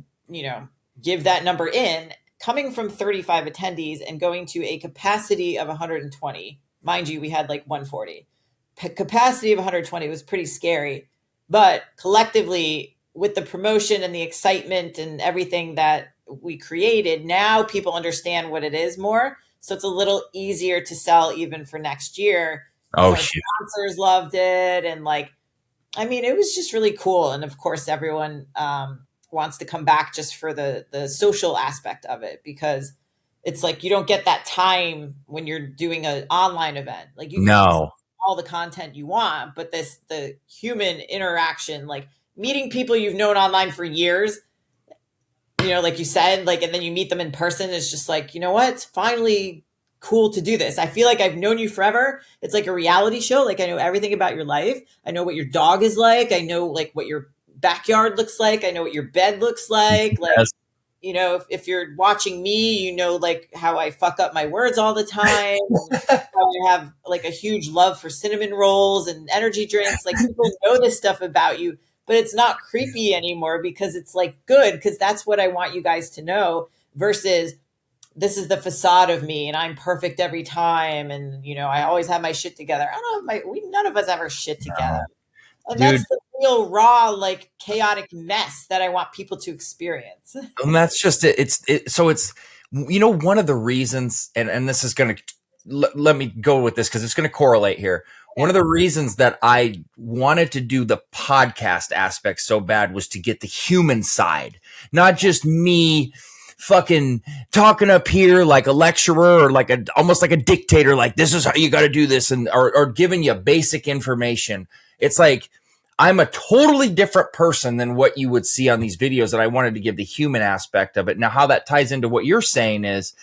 give that number in. Coming from 35 attendees and going to a capacity of 120, mind you, we had like 140. Capacity of 120 was pretty scary. But collectively, with the promotion and the excitement and everything that we created, now people understand what it is more. So it's a little easier to sell even for next year. Oh, our shit. sponsors loved it. And it was just really cool. And of course, everyone wants to come back just for the social aspect of it, because it's like you don't get that time when you're doing an online event. Like you can all the content you want, but the human interaction, like meeting people you've known online for years, like you said, like, and then you meet them in person, is just like, you know what, it's finally cool to do this. I feel like I've known you forever. It's like a reality show. Like I know everything about your life. I know what your dog is like. I know like what your backyard looks like. I know what your bed looks like. Like, Yes. If you're watching me, like how I fuck up my words all the time. How I have like a huge love for cinnamon rolls and energy drinks. Like people know this stuff about you, but it's not creepy anymore because it's like good, because that's what I want you guys to know, versus this is the facade of me and I'm perfect every time. And, I always have my shit together. I don't have none of us ever shit together. And Dude. that's the real raw, like chaotic mess that I want people to experience. And that's just it. So it's, one of the reasons, and this is going to, let me go with this because it's going to correlate here. Yeah. One of the reasons that I wanted to do the podcast aspect so bad was to get the human side, not just me fucking talking up here like a lecturer or like almost like a dictator, like this is how you got to do this, and or giving you basic information. It's like, I'm a totally different person than what you would see on these videos, and I wanted to give the human aspect of it. Now, how that ties into what you're saying is,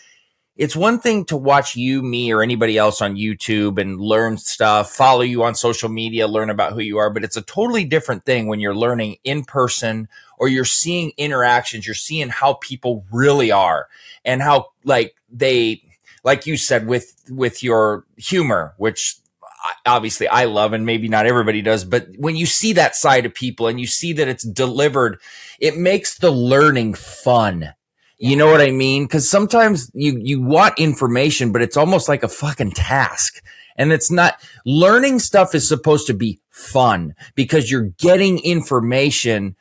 it's one thing to watch you, me, or anybody else on YouTube and learn stuff, follow you on social media, learn about who you are, but it's a totally different thing when you're learning in person, or you're seeing interactions, you're seeing how people really are, and how like you said with your humor, which obviously I love, and maybe not everybody does, but when you see that side of people and you see that it's delivered, it makes the learning fun. You know what I mean? Because sometimes you want information, but it's almost like a fucking task. And it's not. Learning stuff is supposed to be fun because you're getting information.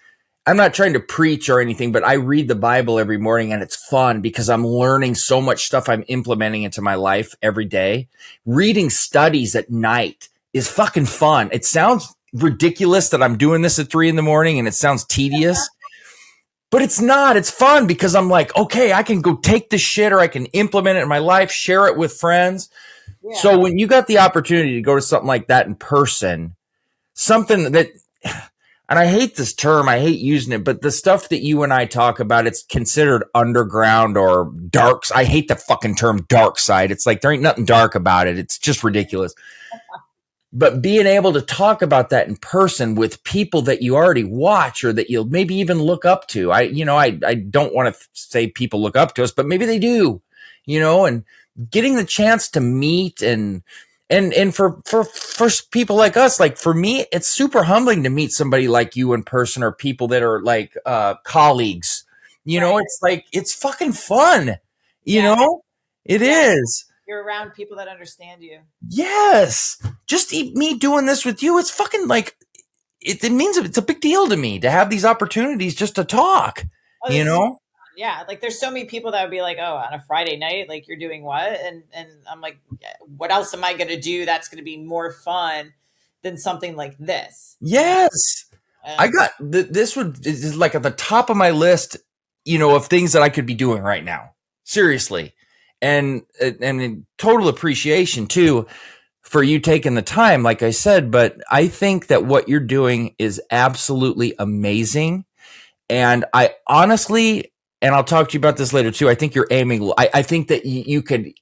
I'm not trying to preach or anything, but I read the Bible every morning and it's fun because I'm learning so much stuff I'm implementing into my life every day. Reading studies at night is fucking fun. It sounds ridiculous that I'm doing this at 3 a.m. and it sounds tedious, but it's not. It's fun because I'm like, okay, I can go take this shit, or I can implement it in my life, share it with friends. Yeah. So when you got the opportunity to go to something like that in person, something that, and I hate this term, I hate using it, but the stuff that you and I talk about, it's considered underground or dark. I hate the fucking term dark side. It's like there ain't nothing dark about it. It's just ridiculous. But being able to talk about that in person with people that you already watch or that you'll maybe even look up to. I don't want to say people look up to us, but maybe they do, and getting the chance to meet and for people like us, like for me, it's super humbling to meet somebody like you in person, or people that are like colleagues. It's like, it's fucking fun. It is. You're around people that understand you. Yes. Just me doing this with you, it's fucking like, it means it's a big deal to me to have these opportunities just to talk, Yeah, like there's so many people that would be like, oh, on a Friday night, like you're doing what? And I'm like, what else am I going to do that's going to be more fun than something like this? Yes. I got this is like at the top of my list, of things that I could be doing right now. Seriously. And total appreciation too for you taking the time, like I said, but I think that what you're doing is absolutely amazing. And I honestly, and I'll talk to you about this later too, I think you're aiming, I think that you could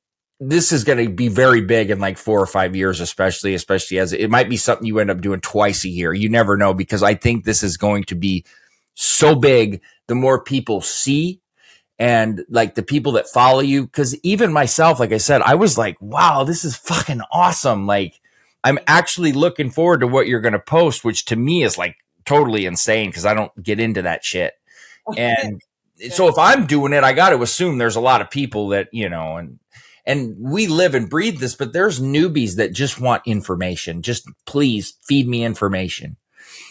this is going to be very big in like 4 or 5 years, especially as it might be something you end up doing twice a year. You never know, because I think this is going to be so big. The more people see, and like the people that follow you, because even myself, like I said, I was like, wow, this is fucking awesome. Like, I'm actually looking forward to what you're going to post, which to me is like totally insane because I don't get into that shit. And so if I'm doing it, I got to assume there's a lot of people that, you know, and we live and breathe this, but there's newbies that just want information. Just please feed me information.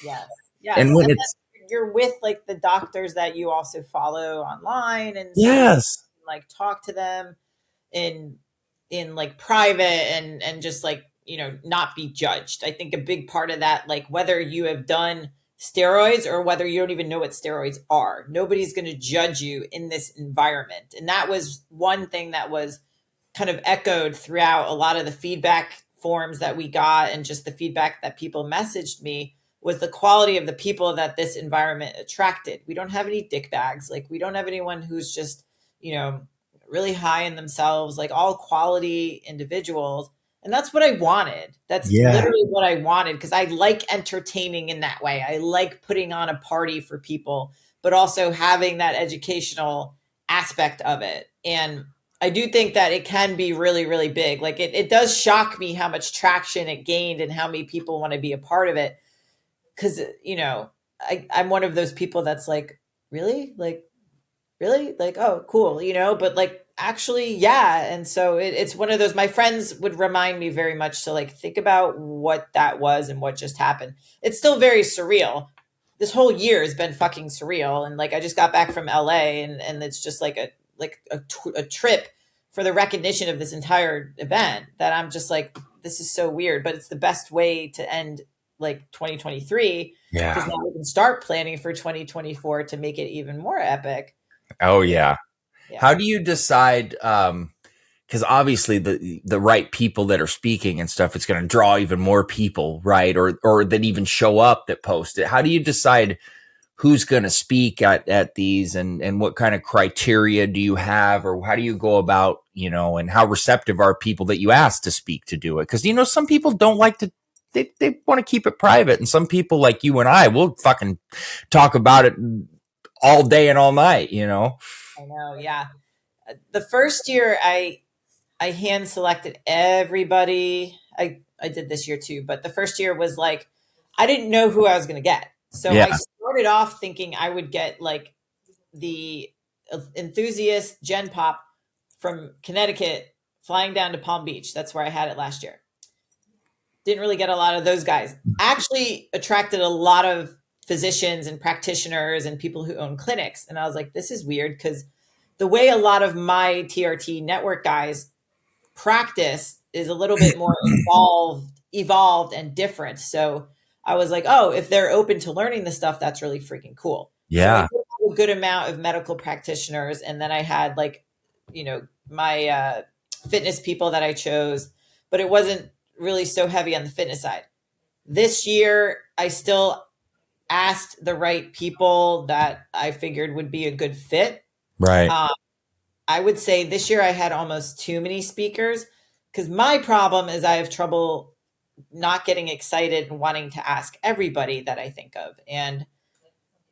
Yes. Yes. And when it's, you're with like the doctors that you also follow online, and yes, like talk to them in like private, and just like, you know, not be judged. I think a big part of that, like whether you have done steroids or whether you don't even know what steroids are, nobody's going to judge you in this environment. And that was one thing that was kind of echoed throughout a lot of the feedback forms that we got, and just the feedback that people messaged me, was the quality of the people that this environment attracted. We don't have any dick bags. Like, we don't have anyone who's just, you know, really high in themselves, like all quality individuals. And that's what I wanted. That's literally what I wanted, because I like entertaining in that way. I like putting on a party for people, but also having that educational aspect of it. And I do think that it can be really, really big. Like, it does shock me how much traction it gained and how many people want to be a part of it. Because, you know, I'm one of those people that's like, really? Like, oh, cool, you know, but like, actually, yeah. And so it's one of those, my friends would remind me very much to like, think about what that was and what just happened. It's still very surreal. This whole year has been fucking surreal. And like, I just got back from LA, and it's just like a trip for the recognition of this entire event, that I'm just like, this is so weird, but it's the best way to end like 2023. Yeah. Because now we can start planning for 2024 to make it even more epic. Oh yeah. How do you decide? Because obviously the right people that are speaking and stuff, it's going to draw even more people, right? Or that even show up that post it. How do you decide who's going to speak at these, and what kind of criteria do you have, or how do you go about, you know, and how receptive are people that you ask to speak to do it? Because, you know, some people don't like to. They want to keep it private, and some people like you and I will fucking talk about it all day and all night, you know. I know, yeah. The first year I hand selected everybody. I did this year too, but the first year was like, I didn't know who I was going to get. So I started off thinking I would get like the enthusiast Gen Pop from Connecticut flying down to Palm Beach. That's where I had it last year. Didn't really get a lot of those guys. Actually attracted a lot of physicians and practitioners and people who own clinics. And I was like, this is weird, because the way a lot of my TRT network guys practice is a little bit more evolved and different. So I was like, oh, if they're open to learning the stuff, that's really freaking cool. Yeah. So I had a good amount of medical practitioners. And then I had like, you know, my fitness people that I chose, but it wasn't really so heavy on the fitness side. This year, I still asked the right people that I figured would be a good fit. Right. I would say this year I had almost too many speakers, because my problem is I have trouble not getting excited and wanting to ask everybody that I think of. And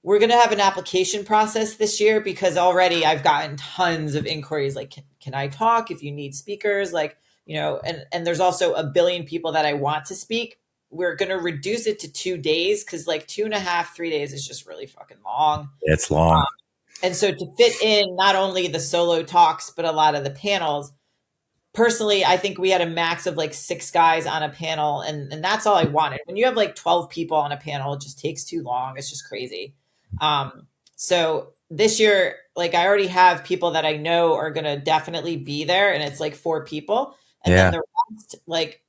we're going to have an application process this year, because already I've gotten tons of inquiries like, can I talk if you need speakers? Like, you know, and there's also a billion people that I want to speak. We're going to reduce it to 2 days, because like 2.5, 3 days is just really fucking long. It's long. And so to fit in not only the solo talks, but a lot of the panels, personally, I think we had a max of like 6 guys on a panel. And that's all I wanted. When you have like 12 people on a panel, it just takes too long. It's just crazy. So this year, like I already have people that I know are going to definitely be there. And it's like 4 people. And then the rest, like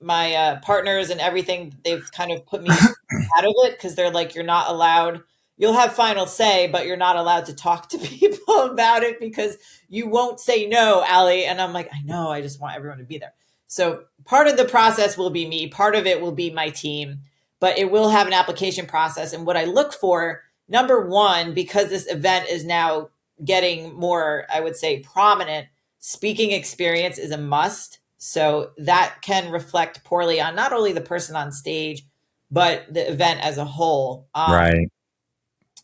my partners and everything, they've kind of put me out of it, because they're like, you're not allowed. You'll have final say, but you're not allowed to talk to people about it, because you won't say no, Allie. And I'm like, I know, I just want everyone to be there. So part of the process will be me. Part of it will be my team, but it will have an application process. And what I look for, number one, because this event is now getting more, I would say, prominent, speaking experience is a must. So that can reflect poorly on not only the person on stage, but the event as a whole. Right.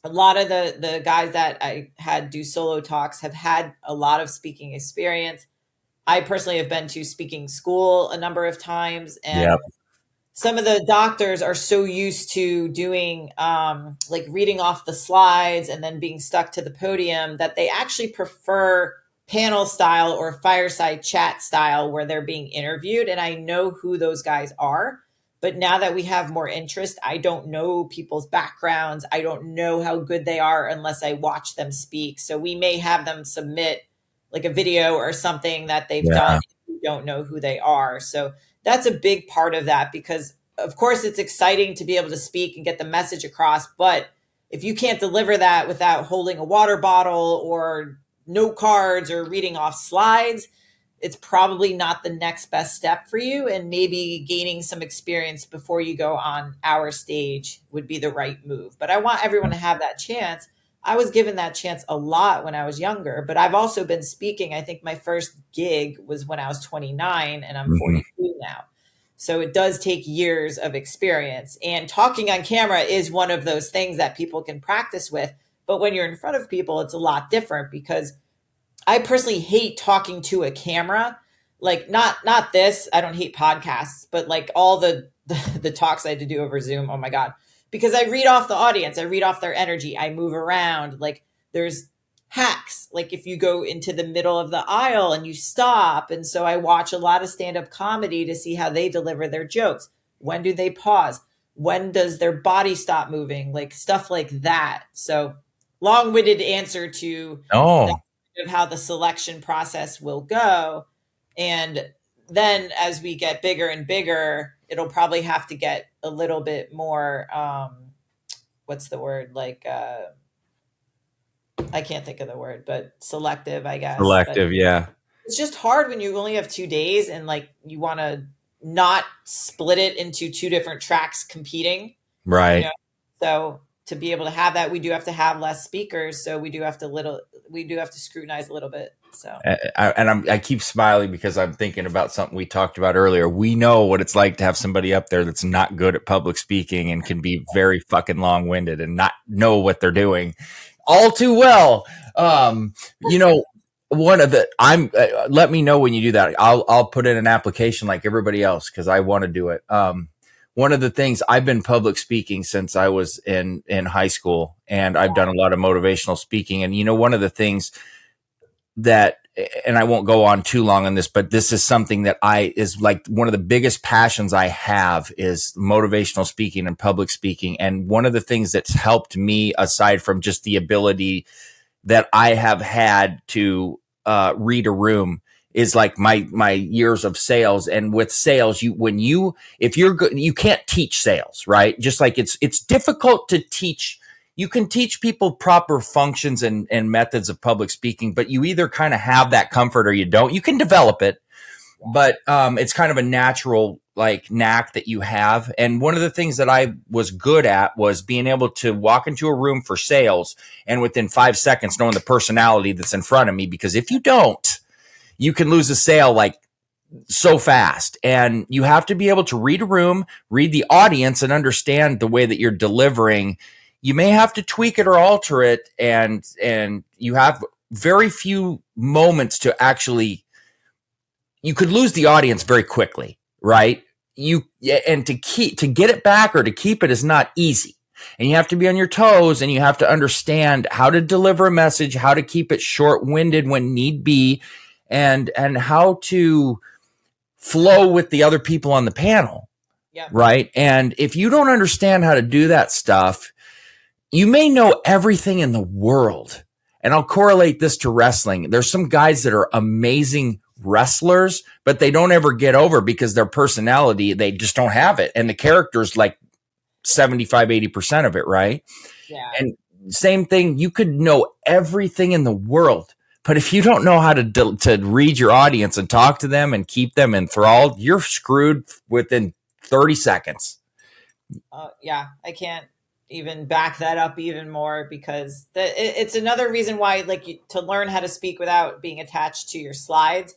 A lot of the guys that I had do solo talks have had a lot of speaking experience. I personally have been to speaking school a number of times, and some of the doctors are so used to doing like reading off the slides and then being stuck to the podium that they actually prefer panel style or fireside chat style where they're being interviewed. And I know who those guys are. But now that we have more interest, I don't know people's backgrounds. I don't know how good they are unless I watch them speak. So we may have them submit like a video or something that they've done. We don't know who they are. So that's a big part of that, because of course it's exciting to be able to speak and get the message across. But if you can't deliver that without holding a water bottle or note cards or reading off slides, it's probably not the next best step for you. And maybe gaining some experience before you go on our stage would be the right move. But I want everyone to have that chance. I was given that chance a lot when I was younger, but I've also been speaking. I think my first gig was when I was 29 and I'm 42 now. So it does take years of experience, and talking on camera is one of those things that people can practice with. But when you're in front of people, it's a lot different, because I personally hate talking to a camera. Like not this, I don't hate podcasts, but like all the talks I had to do over Zoom. Oh my God. Because I read off the audience, I read off their energy, I move around. Like there's hacks, like if you go into the middle of the aisle and you stop. And so I watch a lot of stand-up comedy to see how they deliver their jokes. When do they pause? When does their body stop moving? Like stuff like that. So long-winded answer to of how the selection process will go. And then as we get bigger and bigger, it'll probably have to get a little bit more, what's the word? Like, I can't think of the word, but selective, I guess. Selective, but yeah. It's just hard when you only have 2 days and like you want to not split it into 2 different tracks competing. Right. You know? So to be able to have that, we do have to have less speakers. So we do have to scrutinize a little bit. So, I keep smiling because I'm thinking about something we talked about earlier. We know what it's like to have somebody up there that's not good at public speaking and can be very fucking long-winded and not know what they're doing all too well. One of the let me know when you do that. I'll put in an application like everybody else, because I want to do it. One of the things, I've been public speaking since I was in high school, and I've done a lot of motivational speaking. And one of the things that, and I won't go on too long on this, but this is something that is like one of the biggest passions I have is motivational speaking and public speaking. And one of the things that's helped me, aside from just the ability that I have had to read a room, is like my years of sales. And with sales, if you're good, you can't teach sales, right? Just like it's difficult to teach. You can teach people proper functions and methods of public speaking, but you either kind of have that comfort or you don't. You can develop it, but it's kind of a natural like knack that you have. And one of the things that I was good at was being able to walk into a room for sales and within 5 seconds knowing the personality that's in front of me, because if you don't, you can lose a sale like so fast. And you have to be able to read a room, read the audience, and understand the way that you're delivering. You may have to tweak it or alter it, and you have very few moments to actually, you could lose the audience very quickly, right? And to get it back or to keep it is not easy. And you have to be on your toes, and you have to understand how to deliver a message, how to keep it short-winded when need be, and how to flow with the other people on the panel. Yeah. Right. And if you don't understand how to do that stuff, you may know everything in the world. And I'll correlate this to wrestling. There's some guys that are amazing wrestlers, but they don't ever get over because their personality, they just don't have it. And the character's like 75-80% of it. Right. Yeah. And same thing, you could know everything in the world, but if you don't know how to read your audience and talk to them and keep them enthralled, you're screwed within 30 seconds. Yeah, I can't even back that up even more, because it's another reason why, like, to learn how to speak without being attached to your slides.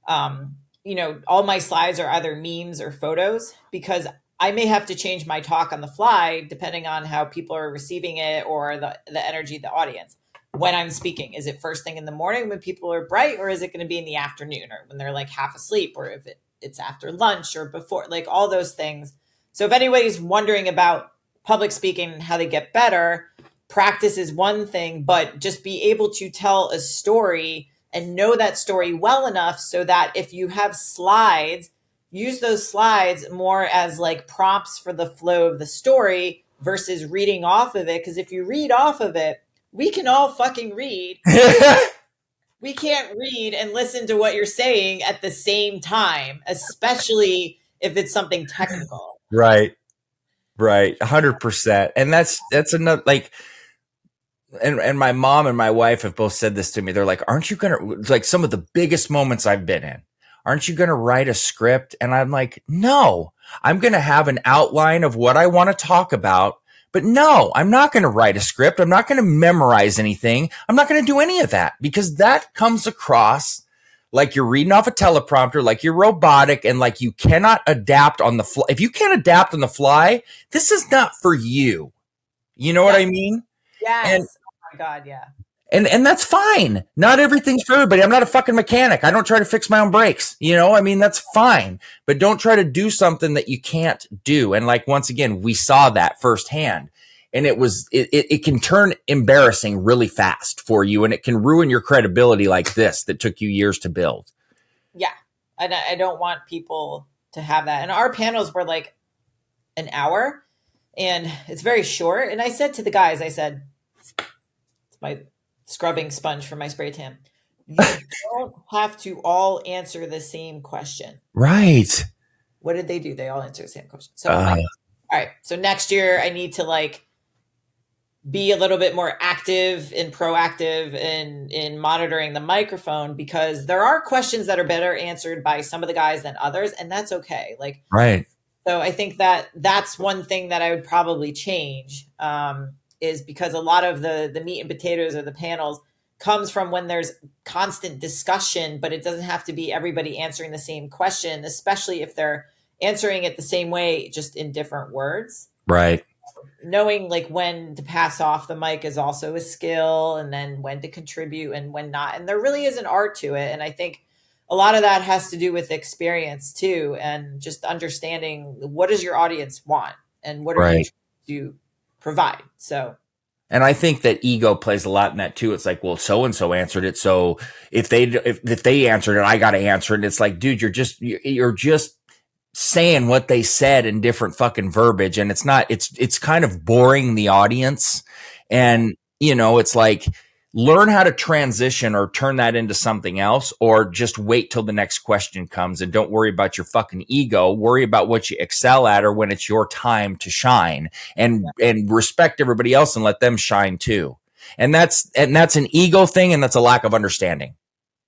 All my slides are either memes or photos, because I may have to change my talk on the fly depending on how people are receiving it or the energy of the audience. When I'm speaking, is it first thing in the morning when people are bright, or is it going to be in the afternoon, or when they're like half asleep, or if it's after lunch or before, like all those things. So if anybody's wondering about public speaking and how they get better, practice is one thing, but just be able to tell a story and know that story well enough so that if you have slides, use those slides more as like prompts for the flow of the story versus reading off of it. Because if you read off of it, we can all fucking read. We can't read and listen to what you're saying at the same time, especially if it's something technical. Right. 100%. And that's another, like, and my mom and my wife have both said this to me. They're like, aren't you going to, like, some of the biggest moments I've been in, aren't you going to write a script? And I'm like, no, I'm going to have an outline of what I want to talk about. But no, I'm not going to write a script. I'm not going to memorize anything. I'm not going to do any of that, because that comes across like you're reading off a teleprompter, like you're robotic, and like you cannot adapt on the fly. If you can't adapt on the fly, this is not for you. You know what I mean? Yes. And, oh my God, yeah. And that's fine. Not everything's for everybody. I'm not a fucking mechanic. I don't try to fix my own brakes. I mean, that's fine. But don't try to do something that you can't do. And like, once again, we saw that firsthand. And it can turn embarrassing really fast for you. And it can ruin your credibility like this that took you years to build. Yeah. I don't want people to have that. And our panels were like an hour, and it's very short. And I said to the guys, it's my scrubbing sponge for my spray tan. You don't have to all answer the same question. Right. What did they do? They all answer the same question. So I'm like, all right. So next year I need to like be a little bit more active and proactive in monitoring the microphone, because there are questions that are better answered by some of the guys than others. And that's okay. Like, right. So I think that's one thing that I would probably change, is because a lot of the meat and potatoes of the panels comes from when there's constant discussion, but it doesn't have to be everybody answering the same question, especially if they're answering it the same way, just in different words. Right. Knowing like when to pass off the mic is also a skill, and then when to contribute and when not. And there really is an art to it. And I think a lot of that has to do with experience too, and just understanding what does your audience want and what are you trying to provide. So, and I think that ego plays a lot in that too. It's like, well, so and so answered it, so if they answered it, I got to answer it. It's like, dude, you're just saying what they said in different fucking verbiage, and it's kind of boring the audience. And it's like, learn how to transition or turn that into something else, or just wait till the next question comes and don't worry about your fucking ego. Worry about what you excel at, or when it's your time to shine, and respect everybody else and let them shine too. And that's an ego thing, and that's a lack of understanding.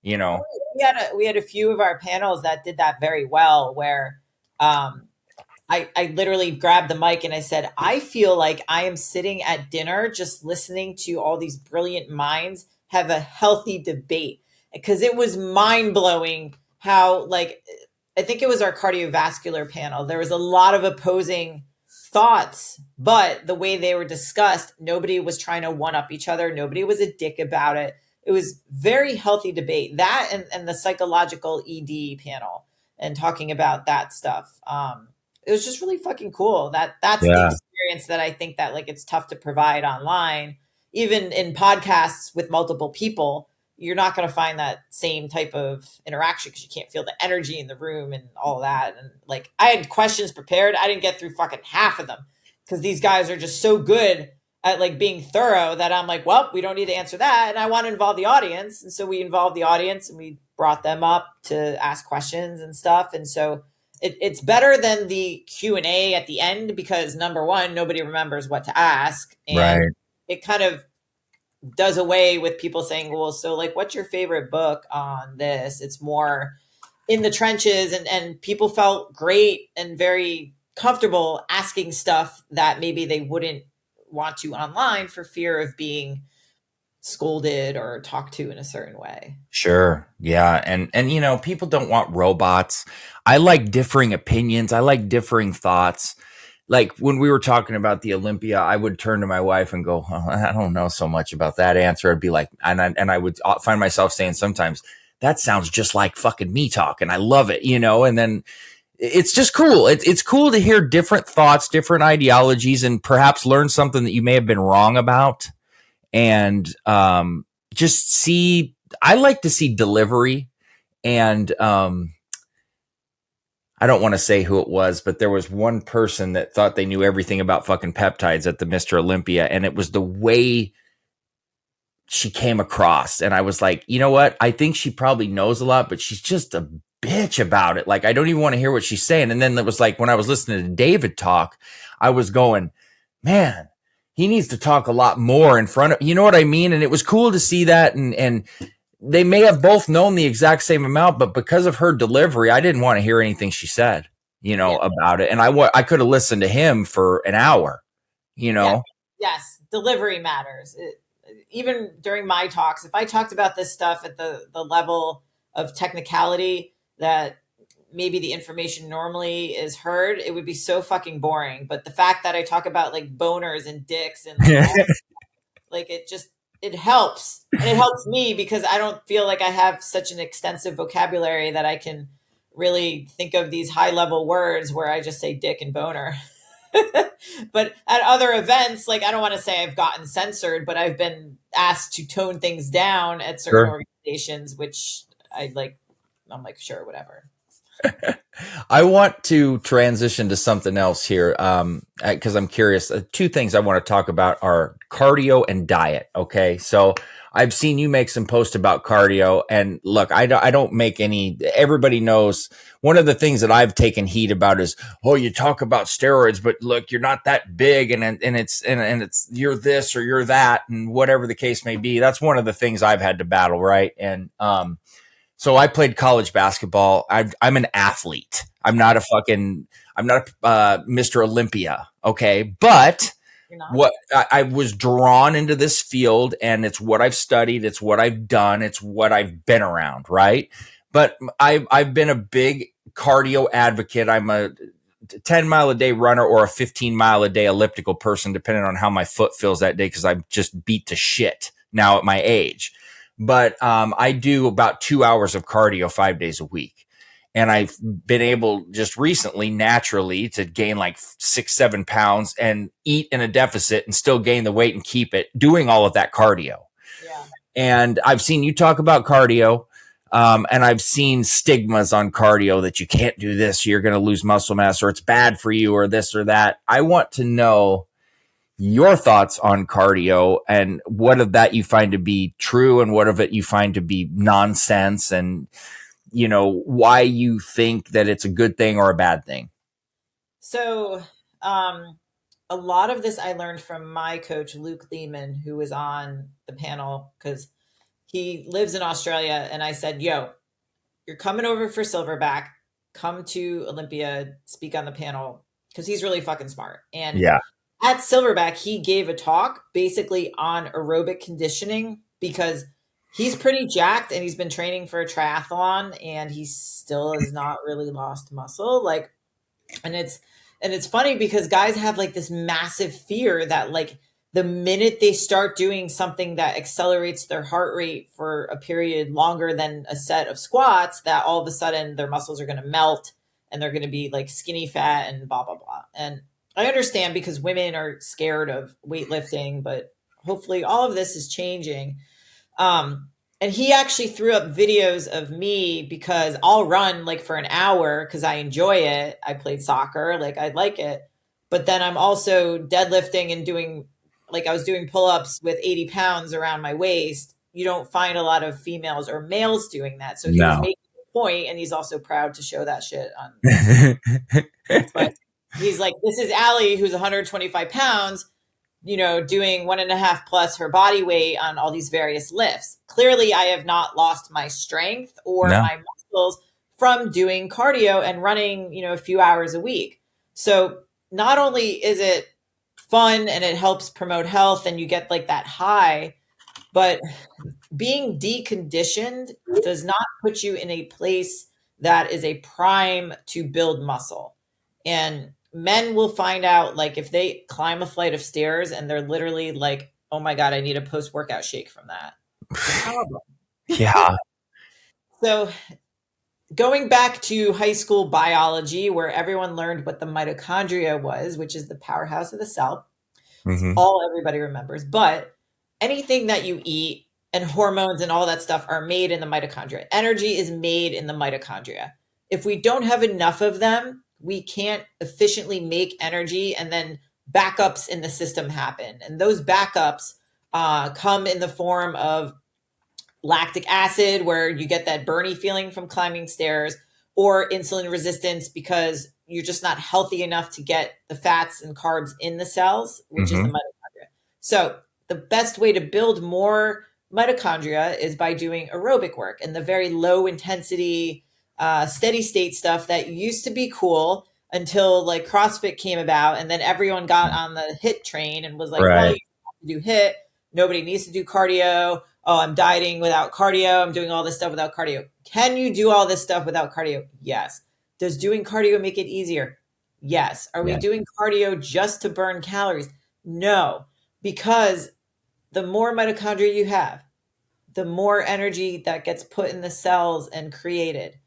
We had a few of our panels that did that very well, where I literally grabbed the mic and I said, I feel like I am sitting at dinner just listening to all these brilliant minds have a healthy debate. Because it was mind blowing how, like, I think it was our cardiovascular panel. There was a lot of opposing thoughts, but the way they were discussed, nobody was trying to one up each other. Nobody was a dick about it. It was very healthy debate. That and the psychological ED panel and talking about that stuff. It was just really fucking cool. That's the experience that I think that like it's tough to provide online. Even in podcasts with multiple people, you're not going to find that same type of interaction because you can't feel the energy in the room and all that. And like, I had questions prepared. I didn't get through fucking half of them because these guys are just so good at like being thorough that I'm like, well, we don't need to answer that. And I want to involve the audience. And so we involved the audience and we brought them up to ask questions and stuff. And so it's better than the Q&A at the end because number one, nobody remembers what to ask. And it kind of does away with people saying, well, so like, what's your favorite book on this? It's more in the trenches and people felt great and very comfortable asking stuff that maybe they wouldn't want to online for fear of being scolded or talked to in a certain way. Sure. Yeah. And you know, people don't want robots. I like differing opinions. I like differing thoughts. Like when we were talking about the Olympia, I would turn to my wife and go, oh, I don't know so much about that answer. I'd be like, and I would find myself saying sometimes, that sounds just like fucking me talking. I love it, you know, and then it's just cool. It's cool to hear different thoughts, different ideologies, and perhaps learn something that you may have been wrong about. And just see, I like to see delivery. And I don't want to say who it was, but there was one person that thought they knew everything about fucking peptides at the Mr. Olympia. And it was the way she came across. And I was like, you know what? I think she probably knows a lot, but she's just a bitch about it. Like, I don't even want to hear what she's saying. And then it was like, when I was listening to David talk, I was going, man, he needs to talk a lot more in front of, you know what I mean? And it was cool to see that. And they may have both known the exact same amount, but because of her delivery, I didn't want to hear anything she said, you know, about it. And I could have listened to him for an hour, you know? Yes. Delivery matters. Even during my talks, if I talked about this stuff at the level of technicality that maybe the information normally is heard, it would be so fucking boring. But the fact that I talk about like boners and dicks and like it helps. And it helps me because I don't feel like I have such an extensive vocabulary that I can really think of these high level words where I just say dick and boner. But at other events, like I don't want to say I've gotten censored, but I've been asked to tone things down at certain organizations, which I'm like, sure, whatever. I want to transition to something else here because I'm curious. Two things I want to talk about are cardio and diet. Okay, so I've seen you make some posts about cardio, and look, I don't make any. Everybody knows one of the things that I've taken heat about is, oh, you talk about steroids, but look, you're not that big, and it's you're this or you're that, and whatever the case may be. That's one of the things I've had to battle, right? And so I played college basketball. I'm an athlete. I'm not Mr. Olympia. Okay. But what I was drawn into this field, and it's what I've studied. It's what I've done. It's what I've been around. Right. But I've been a big cardio advocate. I'm a 10-mile-a-day runner or a 15-mile-a-day elliptical person, depending on how my foot feels that day, because I'm just beat to shit now at my age. But I do about 2 hours of cardio 5 days a week. And I've been able just recently, naturally, to gain like 6-7 pounds and eat in a deficit and still gain the weight and keep it, doing all of that cardio. Yeah. And I've seen you talk about cardio, and I've seen stigmas on cardio that you can't do this, you're going to lose muscle mass, or it's bad for you, or this or that. I want to know your thoughts on cardio and what of that you find to be true and what of it you find to be nonsense, and, you know, why you think that it's a good thing or a bad thing. So, a lot of this I learned from my coach, Luke Lehman, who was on the panel because he lives in Australia. And I said, yo, you're coming over for Silverback, come to Olympia, speak on the panel, because he's really fucking smart. And at Silverback, he gave a talk basically on aerobic conditioning because he's pretty jacked and he's been training for a triathlon and he still has not really lost muscle. Like, and it's funny because guys have like this massive fear that like the minute they start doing something that accelerates their heart rate for a period longer than a set of squats, that all of a sudden their muscles are going to melt and they're going to be like skinny fat and blah, blah, blah. And I understand because women are scared of weightlifting, but hopefully all of this is changing. And he actually threw up videos of me because I'll run like for an hour because I enjoy it. I played soccer, like I like it. But then I'm also deadlifting and doing, like I was doing pull-ups with 80 pounds around my waist. You don't find a lot of females or males doing that. So he was making a point, and he's also proud to show that shit on. But he's like, this is Allie, who's 125 pounds, you know, doing 1.5 plus her body weight on all these various lifts. Clearly, I have not lost my strength or my muscles from doing cardio and running, you know, a few hours a week. So not only is it fun and it helps promote health and you get like that high. But being deconditioned does not put you in a place that is a prime to build muscle. And men will find out, like, if they climb a flight of stairs and they're literally like, oh my God, I need a post-workout shake from that. It's a problem. Yeah. So going back to high school biology, where everyone learned what the mitochondria was, which is the powerhouse of the cell, it's all everybody remembers. But anything that you eat and hormones and all that stuff are made in the mitochondria. Energy is made in the mitochondria. If we don't have enough of them, we can't efficiently make energy, and then backups in the system happen. And those backups come in the form of lactic acid, where you get that burny feeling from climbing stairs, or insulin resistance because you're just not healthy enough to get the fats and carbs in the cells, which is the mitochondria. So the best way to build more mitochondria is by doing aerobic work and the very low intensity, steady state stuff that used to be cool until like CrossFit came about. And then everyone got on the HIIT train and was like, well, you have to do HIIT. Nobody needs to do cardio. Oh, I'm dieting without cardio. I'm doing all this stuff without cardio. Can you do all this stuff without cardio? Yes. Does doing cardio make it easier? Yes. Are we doing cardio just to burn calories? No, because the more mitochondria you have, the more energy that gets put in the cells and created,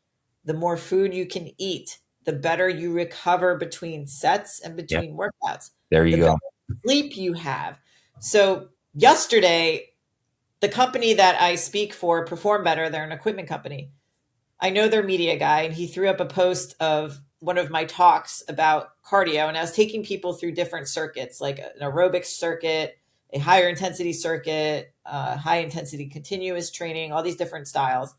the more food you can eat, the better you recover between sets and between workouts. There you go. Sleep you have. So yesterday, the company that I speak for, Perform Better, they're an equipment company. I know their media guy, and he threw up a post of one of my talks about cardio. And I was taking people through different circuits, like an aerobic circuit, a higher intensity circuit, high intensity continuous training, all these different styles.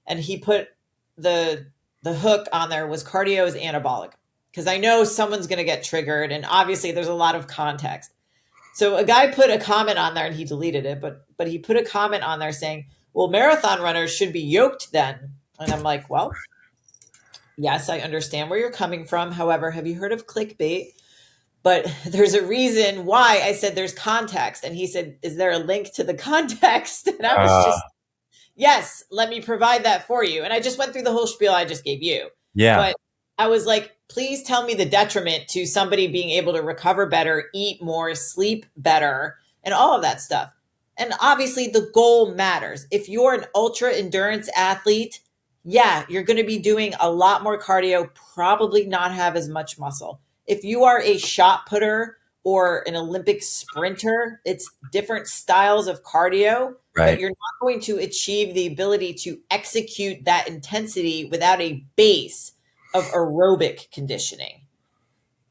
And he put the hook on there was cardio is anabolic, because I know someone's going to get triggered. And obviously there's a lot of context. So a guy put a comment on there and he deleted it, but he put a comment on there saying, well, marathon runners should be yoked then. And I'm like, well, yes, I understand where you're coming from. However, have you heard of clickbait? But there's a reason why I said there's context. And he said, is there a link to the context? And I was just, yes, let me provide that for you. And I just went through the whole spiel I just gave you. Yeah. But I was like, please tell me the detriment to somebody being able to recover better, eat more, sleep better, and all of that stuff. And obviously the goal matters. If you're an ultra endurance athlete, yeah, you're going to be doing a lot more cardio, probably not have as much muscle. If you are a shot putter or an Olympic sprinter, it's different styles of cardio, but you're not going to achieve the ability to execute that intensity without a base of aerobic conditioning.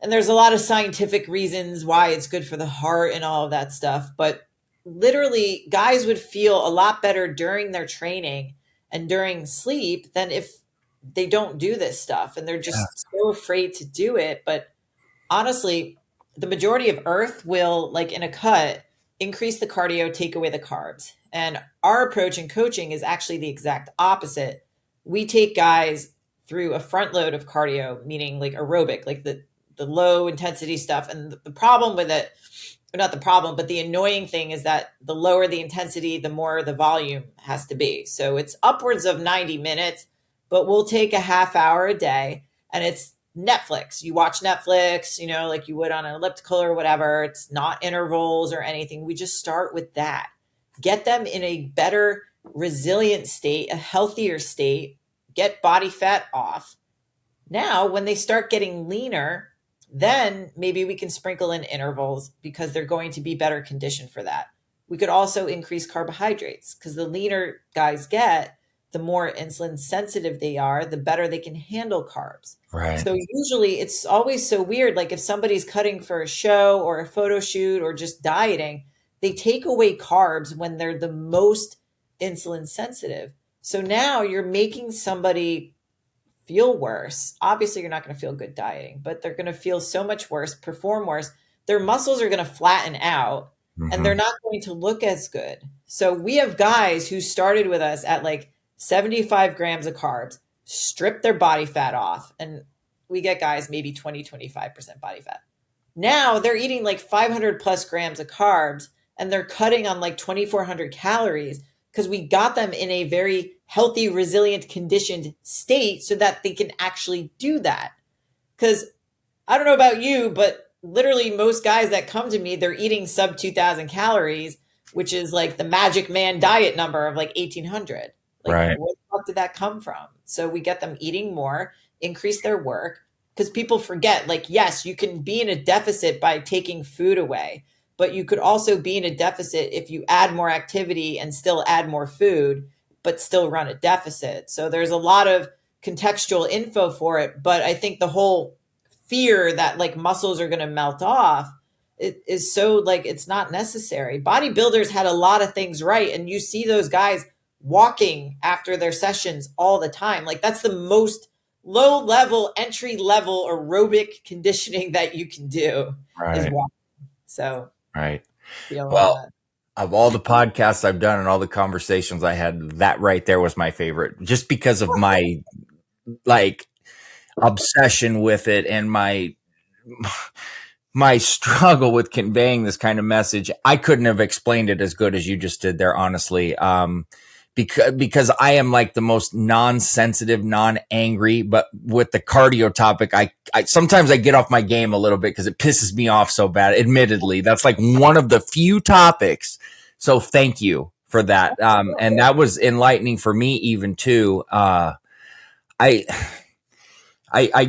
And there's a lot of scientific reasons why it's good for the heart and all of that stuff. But literally, guys would feel a lot better during their training and during sleep than if they don't do this stuff. And they're just so afraid to do it. But honestly, the majority of Earth will, like in a cut, increase the cardio, take away the carbs. And our approach in coaching is actually the exact opposite. We take guys through a front load of cardio, meaning like aerobic, like the low intensity stuff. And the problem with it, or not the problem, but the annoying thing is that the lower the intensity, the more the volume has to be. So it's upwards of 90 minutes, but we'll take a half hour a day, and it's Netflix. You watch Netflix, you know, like you would on an elliptical or whatever. It's not intervals or anything. We just start with that. Get them in a better resilient state, a healthier state, get body fat off. Now, when they start getting leaner, then maybe we can sprinkle in intervals because they're going to be better conditioned for that. We could also increase carbohydrates because the leaner guys get, the more insulin sensitive they are, the better they can handle carbs. Right. So usually it's always so weird. Like if somebody's cutting for a show or a photo shoot or just dieting, they take away carbs when they're the most insulin sensitive. So now you're making somebody feel worse. Obviously, you're not going to feel good dieting, but they're going to feel so much worse, perform worse. Their muscles are going to flatten out and they're not going to look as good. So we have guys who started with us at like 75 grams of carbs, strip their body fat off. And we get guys maybe 20, 25% body fat. Now they're eating like 500 plus grams of carbs and they're cutting on like 2,400 calories because we got them in a very healthy, resilient, conditioned state so that they can actually do that. Because I don't know about you, but literally most guys that come to me, they're eating sub 2,000 calories, which is like the magic man diet number of like 1,800. Like, Right. where the fuck did that come from? So we get them eating more, increase their work, because people forget, like, yes, you can be in a deficit by taking food away, but you could also be in a deficit if you add more activity and still add more food, but still run a deficit. So there's a lot of contextual info for it. But I think the whole fear that like muscles are going to melt off, it is so like it's not necessary. Bodybuilders had a lot of things right. And you see those guys walking after their sessions all the time. Like that's the most low level, entry level aerobic conditioning that you can do is Right. walking. So, Right. feel Well, that. of all the podcasts I've done and all the conversations I had, that right there was my favorite, just because of my like obsession with it and my struggle with conveying this kind of message. I couldn't have explained it as good as you just did there, honestly. Because I am like the most non-sensitive, non-angry, but with the cardio topic, I sometimes I get off my game a little bit because it pisses me off so bad. Admittedly, that's like one of the few topics. So thank you for that. And that was enlightening for me even too. I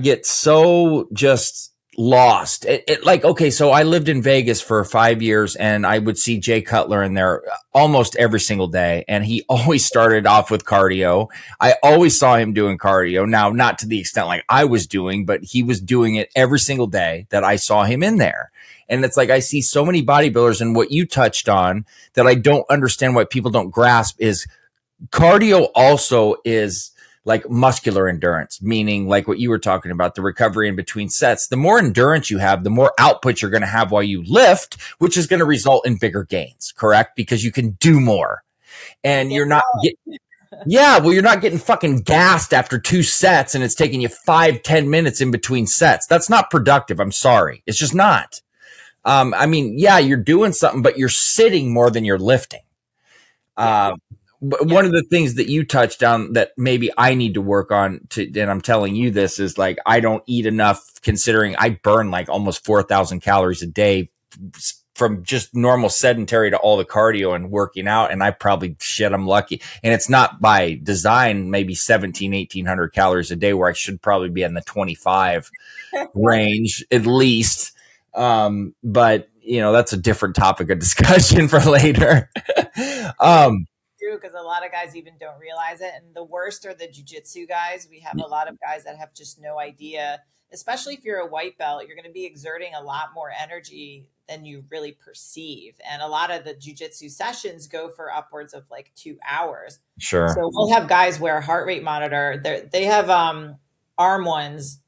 get so just lost. Like, okay, so I lived in Vegas for 5 years and I would see Jay Cutler in there almost every single day. And he always started off with cardio. I always saw him doing cardio. Now, not to the extent like I was doing, but he was doing it every single day that I saw him in there. And it's like, I see so many bodybuilders, and what you touched on that I don't understand why people don't grasp is cardio also is like muscular endurance, meaning like what you were talking about, the recovery in between sets. The more endurance you have, the more output you're going to have while you lift, which is going to result in bigger gains, correct? Because you can do more and you're not you're not getting fucking gassed after 2 sets and it's taking you 5-10 minutes in between sets. That's not productive. I'm sorry. It's just not. I mean, yeah, you're doing something, but you're sitting more than you're lifting. One of the things that you touched on that maybe I need to work on and I'm telling you this, is like, I don't eat enough, considering I burn like almost 4,000 calories a day from just normal sedentary to all the cardio and working out. And I probably I'm lucky. And it's not by design, maybe 1,800 calories a day, where I should probably be in the 25 range at least. But you know, that's a different topic of discussion for later. Because a lot of guys even don't realize it. And the worst are the jiu-jitsu guys. We have a lot of guys that have just no idea, especially if you're a white belt, you're going to be exerting a lot more energy than you really perceive. And a lot of the jiu-jitsu sessions go for upwards of like 2 hours. Sure. So we'll have guys wear a heart rate monitor. They have arm ones,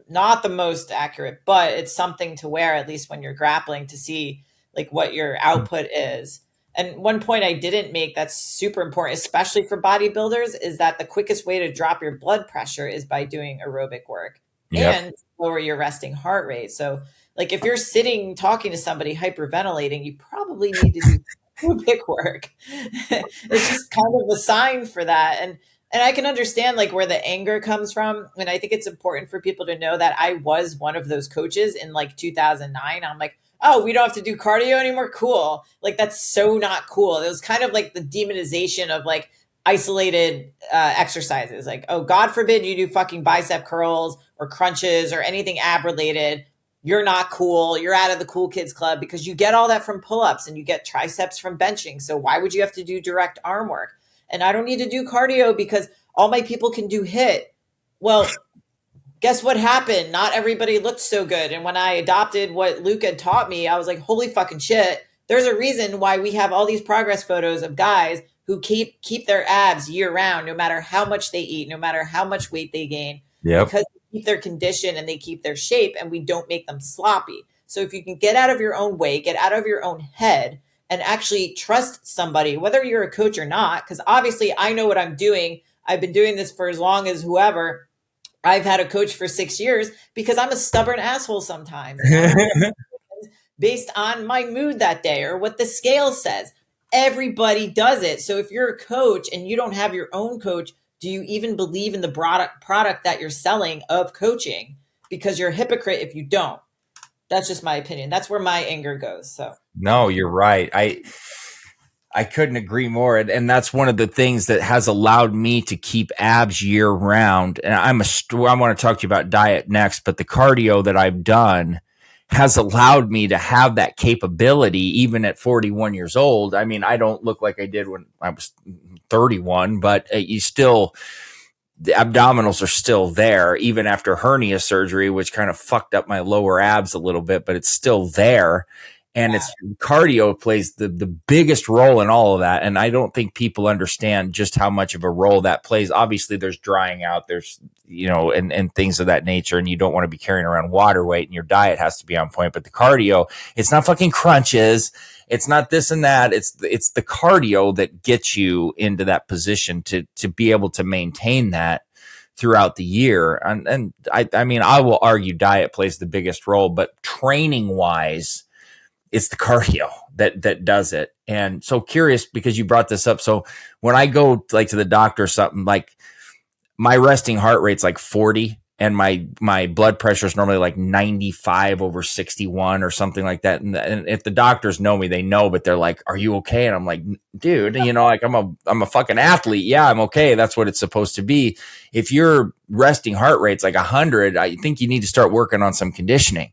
not the most accurate, but it's something to wear at least when you're grappling to see like what your output is. And one point I didn't make that's super important, especially for bodybuilders, is that the quickest way to drop your blood pressure is by doing aerobic work and lower your resting heart rate. So like if you're sitting talking to somebody hyperventilating, you probably need to do aerobic work. It's just kind of a sign for that. And I can understand like where the anger comes from. And I think it's important for people to know that I was one of those coaches in like 2009. I'm like, oh, we don't have to do cardio anymore. Cool. Like, that's so not cool. It was kind of like the demonization of like isolated exercises. Like, oh, God forbid you do fucking bicep curls or crunches or anything ab related. You're not cool. You're out of the cool kids club, because you get all that from pull-ups and you get triceps from benching. So why would you have to do direct arm work? And I don't need to do cardio because all my people can do HIIT. Well, guess what happened? Not everybody looked so good. And when I adopted what Luke had taught me, I was like, holy fucking shit. There's a reason why we have all these progress photos of guys who keep their abs year round, no matter how much they eat, no matter how much weight they gain, because they keep their condition and they keep their shape, and we don't make them sloppy. So if you can get out of your own way, get out of your own head, and actually trust somebody, whether you're a coach or not, because obviously I know what I'm doing. I've been doing this for as long as whoever. I've had a coach for 6 years because I'm a stubborn asshole sometimes. Based on my mood that day or what the scale says. Everybody does it. So if you're a coach and you don't have your own coach, do you even believe in the product that you're selling of coaching? Because you're a hypocrite if you don't. That's just my opinion. That's where my anger goes. So no, you're right. I couldn't agree more. And that's one of the things that has allowed me to keep abs year round. And I want to talk to you about diet next, but the cardio that I've done has allowed me to have that capability even at 41 years old. I mean, I don't look like I did when I was 31, but you still, the abdominals are still there even after hernia surgery, which kind of fucked up my lower abs a little bit, but it's still there. And it's cardio plays the biggest role in all of that. And I don't think people understand just how much of a role that plays. Obviously there's drying out, there's, and things of that nature. And you don't want to be carrying around water weight, and your diet has to be on point. But the cardio, it's not fucking crunches. It's not this and that. It's the cardio that gets you into that position to be able to maintain that throughout the year. And I mean, I will argue diet plays the biggest role, but training wise, it's the cardio that does it. And so curious because you brought this up. So when I go like to the doctor or something, like my resting heart rate's like 40 and my blood pressure is normally like 95 over 61 or something like that. And if the doctors know me, they know, but they're like, are you okay? And I'm like, dude, like I'm a fucking athlete. Yeah, I'm okay. That's what it's supposed to be. If your resting heart rate's like 100, I think you need to start working on some conditioning.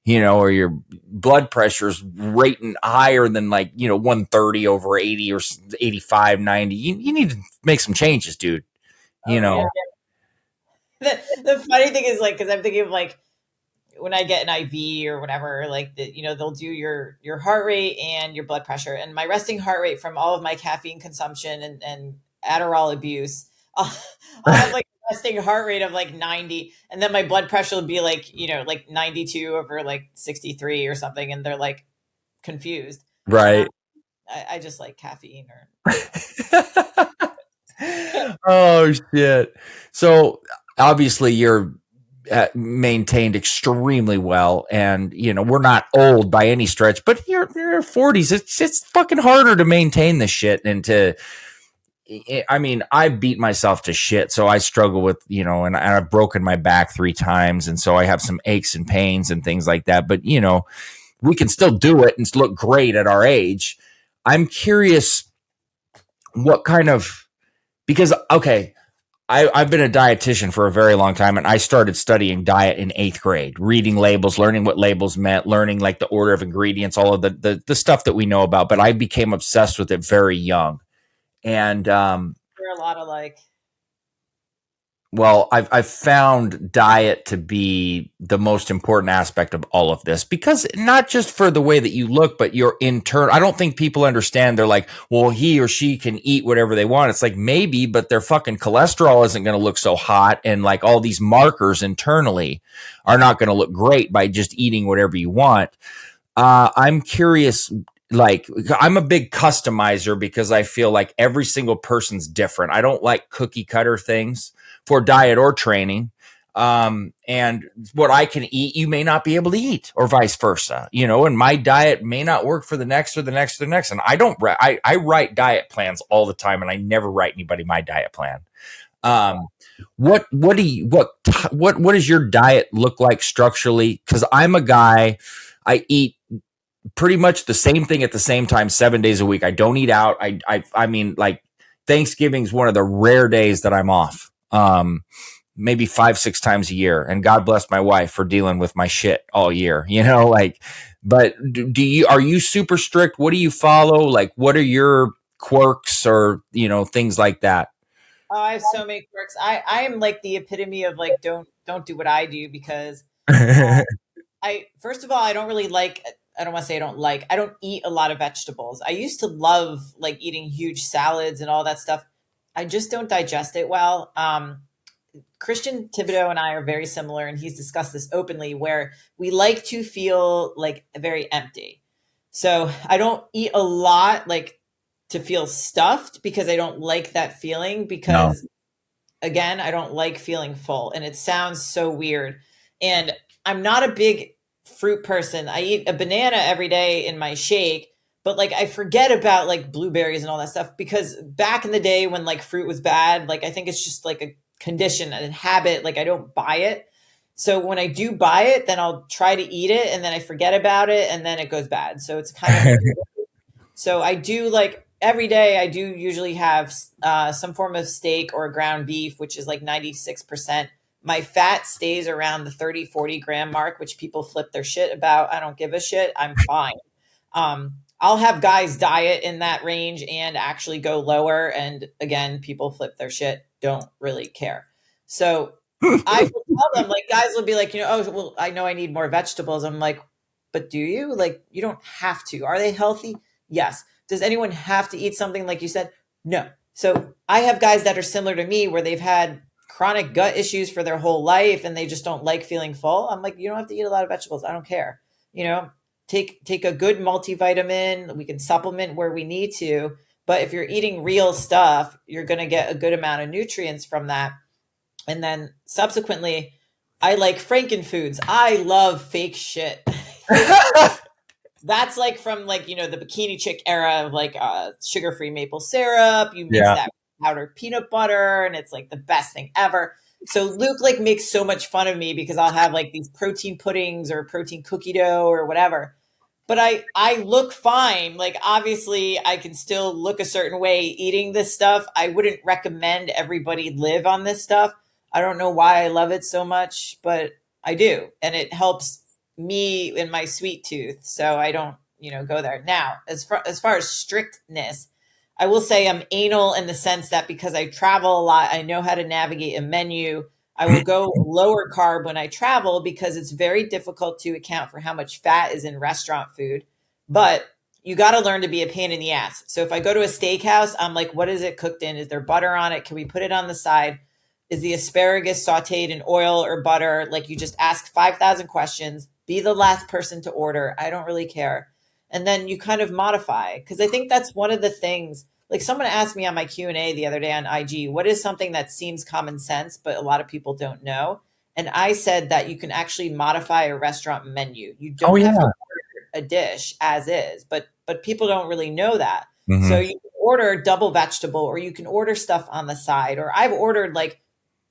Or your blood pressure's rating higher than 130 over 80 or 85, 90. You need to make some changes, dude. Yeah. The funny thing is because I'm thinking of when I get an IV or whatever, they'll do your heart rate and your blood pressure, and my resting heart rate from all of my caffeine consumption and Adderall abuse, I'll have resting heart rate of 90, and then my blood pressure will be 92 over 63 or something, and they're confused. Right. I just like caffeine Oh shit. So obviously you're maintained extremely well, and we're not old by any stretch, but you're 40s. It's fucking harder to maintain this shit and I beat myself to shit. So I struggle with, and I've broken my back 3 times. And so I have some aches and pains and things like that. But, we can still do it and look great at our age. I'm curious because, okay, I've been a dietitian for a very long time, and I started studying diet in 8th grade, reading labels, learning what labels meant, learning the order of ingredients, all of the stuff that we know about. But I became obsessed with it very young. And we're a lot alike. Well, I've found diet to be the most important aspect of all of this, because not just for the way that you look, but your internal. I don't think people understand. They're like, well, he or she can eat whatever they want. It's like, maybe, but their fucking cholesterol isn't going to look so hot. And all these markers internally are not going to look great by just eating whatever you want. I'm curious. I'm a big customizer because I feel like every single person's different. I don't like cookie cutter things for diet or training. And what I can eat, you may not be able to eat, or vice versa, and my diet may not work for the next or the next or the next. And I write diet plans all the time, and I never write anybody my diet plan. What does your diet look like structurally? Cause I'm a guy, I eat pretty much the same thing at the same time 7 days a week. I don't eat out. I mean, Thanksgiving's one of the rare days that I'm off. Maybe 5-6 times a year. And God bless my wife for dealing with my shit all year, but are you super strict? What do you follow? What are your quirks or, things like that? Oh, I have so many quirks. I am the epitome of don't do what I do, because first of all, I don't really I don't want to say I don't eat a lot of vegetables. I used to love eating huge salads and all that stuff. I just don't digest it well. Christian Thibodeau and I are very similar, and he's discussed this openly, where we like to feel very empty. So I don't eat a lot to feel stuffed, because I don't like that feeling, because again, I don't like feeling full, and it sounds so weird. And I'm not a big fruit person. I eat a banana every day in my shake, but like I forget about like blueberries and all that stuff, because back in the day when like fruit was bad, like I think it's just like a condition and habit. Like I don't buy it. So when I do buy it, then I'll try to eat it and then I forget about it and then it goes bad. So it's kind of so I do like every day I do usually have some form of steak or ground beef, which is like 96%. My fat stays around the 30-40 gram mark, which people flip their shit about. I don't give a shit. I'm fine. I'll have guys diet in that range and actually go lower. And again, people flip their shit, don't really care. So I will tell them, like, guys will be like, oh, well, I know I need more vegetables. I'm like, but do you? Like, you don't have to. Are they healthy? Yes. Does anyone have to eat something like you said? No. So I have guys that are similar to me where they've had chronic gut issues for their whole life and they just don't like feeling full. I'm like, you don't have to eat a lot of vegetables. I don't care. Take a good multivitamin. We can supplement where we need to. But if you're eating real stuff, you're going to get a good amount of nutrients from that. And then subsequently, I like Frankenfoods. I love fake shit. That's like from like, the bikini chick era of like sugar-free maple syrup. You mix that with powdered peanut butter and it's like the best thing ever. So Luke like makes so much fun of me because I'll have like these protein puddings or protein cookie dough or whatever. But I look fine. Like obviously I can still look a certain way eating this stuff. I wouldn't recommend everybody live on this stuff. I don't know why I love it so much, but I do. And it helps me in my sweet tooth. So I don't, go there. Now, as far as strictness, I will say I'm anal in the sense that because I travel a lot, I know how to navigate a menu. I will go lower carb when I travel because it's very difficult to account for how much fat is in restaurant food. But you got to learn to be a pain in the ass. So if I go to a steakhouse, I'm like, what is it cooked in? Is there butter on it? Can we put it on the side? Is the asparagus sauteed in oil or butter? Like you just ask 5,000 questions, be the last person to order. I don't really care. And then you kind of modify, because I think that's one of the things. Like someone asked me on my Q&A the other day on IG, what is something that seems common sense, but a lot of people don't know? And I said that you can actually modify a restaurant menu. You don't have to order a dish as is, but people don't really know that. Mm-hmm. So you can order double vegetable, or you can order stuff on the side, or I've ordered like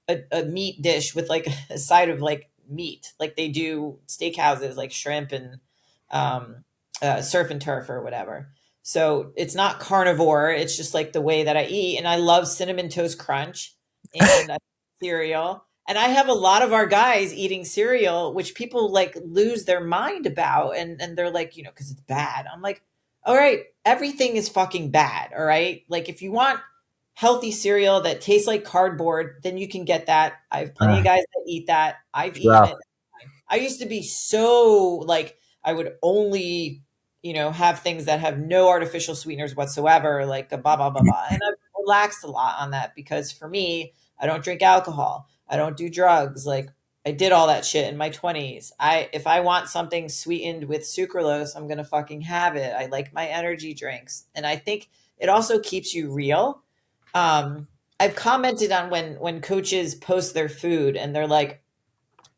a meat dish with like a side of like meat, like they do steakhouses, like shrimp and surf and turf or whatever. So it's not carnivore. It's just like the way that I eat. And I love Cinnamon Toast Crunch and cereal. And I have a lot of our guys eating cereal, which people like lose their mind about. And they're like, because it's bad. I'm like, all right, everything is fucking bad. All right. Like if you want healthy cereal that tastes like cardboard, then you can get that. I have plenty of guys that eat that. I've eaten it. I used to be so like, I would only, have things that have no artificial sweeteners whatsoever, like a blah, blah, blah, blah. And I've relaxed a lot on that because for me, I don't drink alcohol. I don't do drugs. Like I did all that shit in my 20s. If I want something sweetened with sucralose, I'm going to fucking have it. I like my energy drinks. And I think it also keeps you real. I've commented on when coaches post their food and they're like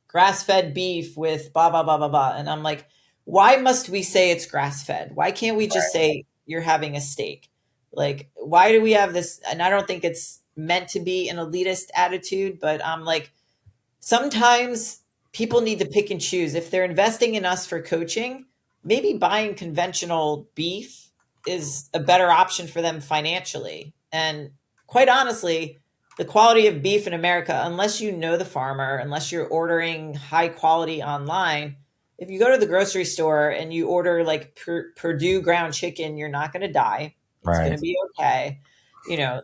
grass-fed beef with blah, blah, blah, blah, blah. And I'm like, why must we say it's grass-fed? Why can't we just say you're having a steak? Like, why do we have this? And I don't think it's meant to be an elitist attitude, but I'm like, sometimes people need to pick and choose. If they're investing in us for coaching, maybe buying conventional beef is a better option for them financially. And quite honestly, the quality of beef in America, unless you know the farmer, unless you're ordering high quality online, if you go to the grocery store and you order like Purdue ground chicken, you're not going to die. It's going to be okay.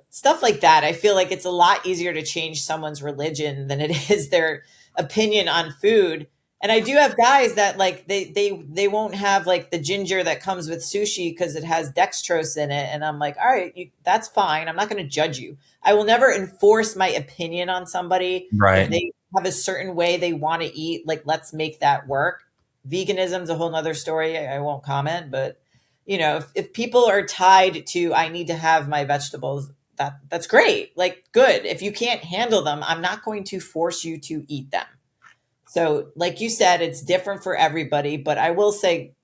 Stuff like that. I feel like it's a lot easier to change someone's religion than it is their opinion on food. And I do have guys that like they won't have like the ginger that comes with sushi because it has dextrose in it. And I'm like, all right, that's fine. I'm not going to judge you. I will never enforce my opinion on somebody. Right. If they have a certain way they want to eat, like let's make that work. Veganism's a whole nother story. I won't comment, but if people are tied to, I need to have my vegetables, that's great. Like, good. If you can't handle them, I'm not going to force you to eat them. So like you said, it's different for everybody, but I will say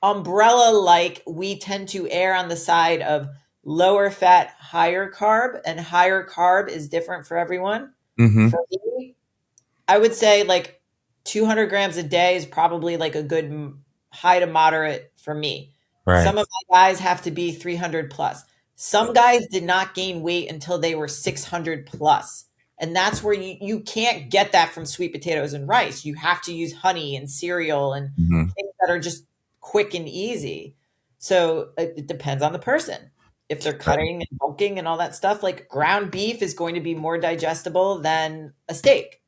umbrella, like, we tend to err on the side of lower fat, higher carb, and higher carb is different for everyone. Mm-hmm. For me, I would say like 200 grams a day is probably like a good high to moderate for me. Right. Some of my guys have to be 300 plus. Some guys did not gain weight until they were 600 plus. And that's where you can't get that from sweet potatoes and rice. You have to use honey and cereal and things that are just quick and easy. So it depends on the person. If they're cutting and bulking and all that stuff, like ground beef is going to be more digestible than a steak.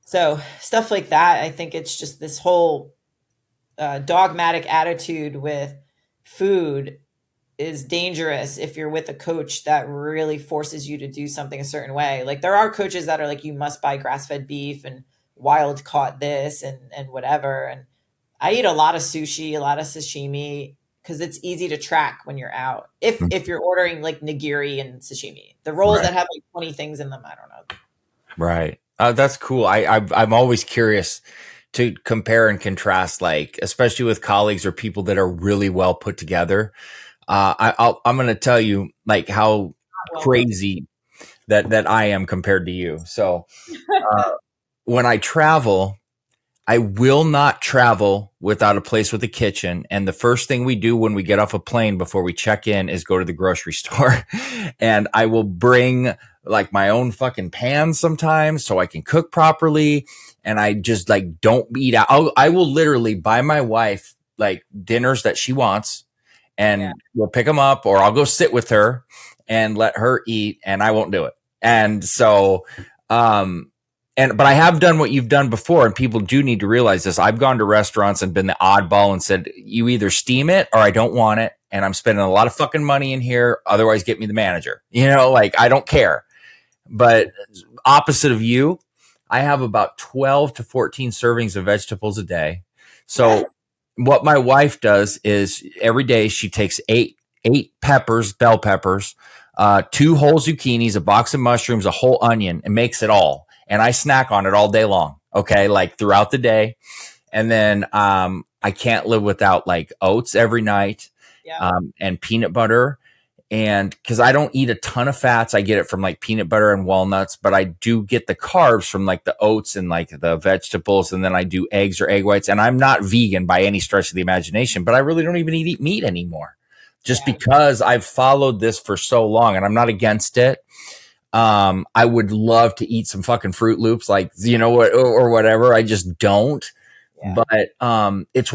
So stuff like that, I think it's just this whole dogmatic attitude with food is dangerous if you're with a coach that really forces you to do something a certain way. Like there are coaches that are like, you must buy grass-fed beef and wild caught this and whatever. And I eat a lot of sushi, a lot of sashimi, because it's easy to track when you're out. If you're ordering like nigiri and sashimi, the rolls that have like 20 things in them, I don't know. Right. That's cool. I'm always curious to compare and contrast, like, especially with colleagues or people that are really well put together. I'm going to tell you like how crazy that I am compared to you. So when I travel, I will not travel without a place with a kitchen. And the first thing we do when we get off a plane before we check in is go to the grocery store. And I will bring like my own fucking pan sometimes so I can cook properly. And I just like don't eat out. I will literally buy my wife like dinners that she wants, and we'll pick them up, or I'll go sit with her and let her eat, and I won't do it. And so, but I have done what you've done before, and people do need to realize this. I've gone to restaurants and been the oddball and said, you either steam it or I don't want it. And I'm spending a lot of fucking money in here. Otherwise, get me the manager. You know, like I don't care. But opposite of you, I have about 12 to 14 servings of vegetables a day. So what my wife does is every day she takes eight peppers, bell peppers, 2 whole zucchinis, a box of mushrooms, a whole onion, and makes it all. And I snack on it all day long. Okay. Like throughout the day. And then, I can't live without like oats every night, and peanut butter. And cause I don't eat a ton of fats, I get it from like peanut butter and walnuts, but I do get the carbs from like the oats and like the vegetables. And then I do eggs or egg whites. And I'm not vegan by any stretch of the imagination, but I really don't even eat meat anymore just because I've followed this for so long, and I'm not against it. I would love to eat some fucking Fruit Loops, like, you know what, or whatever. I just don't. But it's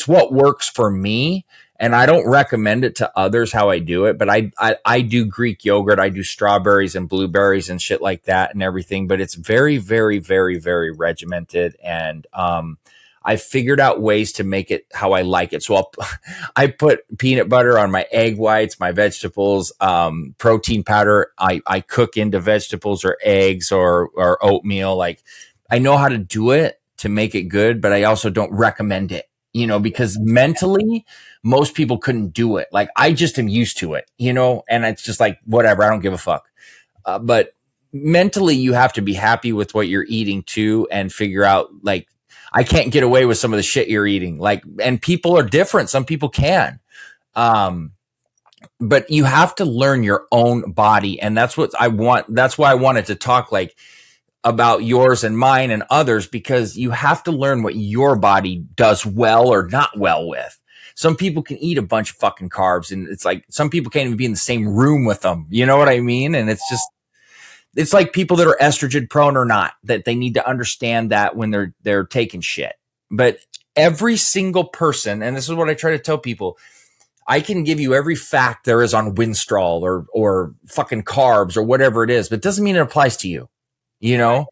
what works for me, and I don't recommend it to others how I do it. But I do Greek yogurt, I do strawberries and blueberries and shit like that and everything. But it's very, very, very, very regimented, and I figured out ways to make it how I like it. So I put peanut butter on my egg whites, my vegetables, protein powder. I cook into vegetables or eggs or oatmeal. Like I know how to do it to make it good, but I also don't recommend it, you know, because mentally most people couldn't do it. Like I just am used to it, you know, and it's just like, whatever, I don't give a fuck. But mentally you have to be happy with what you're eating too, and figure out like, I can't get away with some of the shit you're eating. Like, and people are different. Some people can. But you have to learn your own body. And that's what I want. That's why I wanted to talk like about yours and mine and others, because you have to learn what your body does well or not well with. Some people can eat a bunch of fucking carbs, and it's like, some people can't even be in the same room with them. You know what I mean? And it's just, it's like people that are estrogen prone or not, that they need to understand that when they're taking shit. But every single person, and this is what I try to tell people, I can give you every fact there is on Winstrol or fucking carbs or whatever it is, but it doesn't mean it applies to you, you know?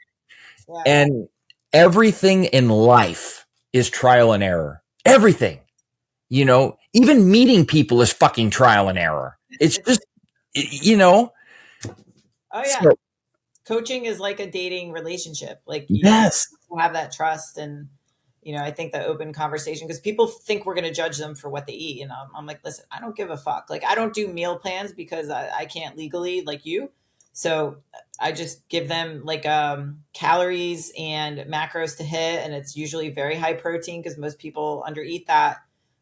Yeah. And everything in life is trial and error. Everything, you know, even meeting people is fucking trial and error. It's just, you know. Oh yeah. So, coaching is like a dating relationship. Like you have that trust, and I think the open conversation, because people think we're going to judge them for what they eat. And I'm like, listen, I don't give a fuck. Like, I don't do meal plans because I can't legally like you. So I just give them like calories and macros to hit. And it's usually very high protein because most people undereat that.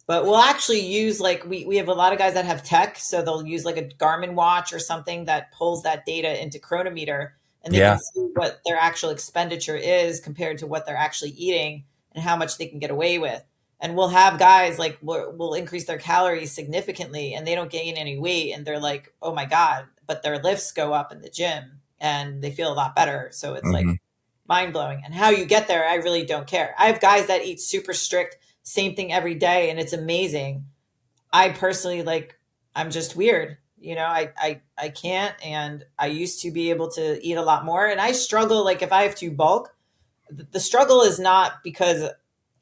But we'll actually use like, we have a lot of guys that have tech. So they'll use like a Garmin watch or something that pulls that data into Chronometer, and they can see what their actual expenditure is compared to what they're actually eating and how much they can get away with. And we'll have guys like, we'll increase their calories significantly and they don't gain any weight. And they're like, oh my God, but their lifts go up in the gym and they feel a lot better. So it's like mind blowing. And how you get there, I really don't care. I have guys that eat super strict, same thing every day, and it's amazing. I personally, like, I'm just weird. I can't, and I used to be able to eat a lot more, and I struggle. Like, if I have to bulk, the struggle is not because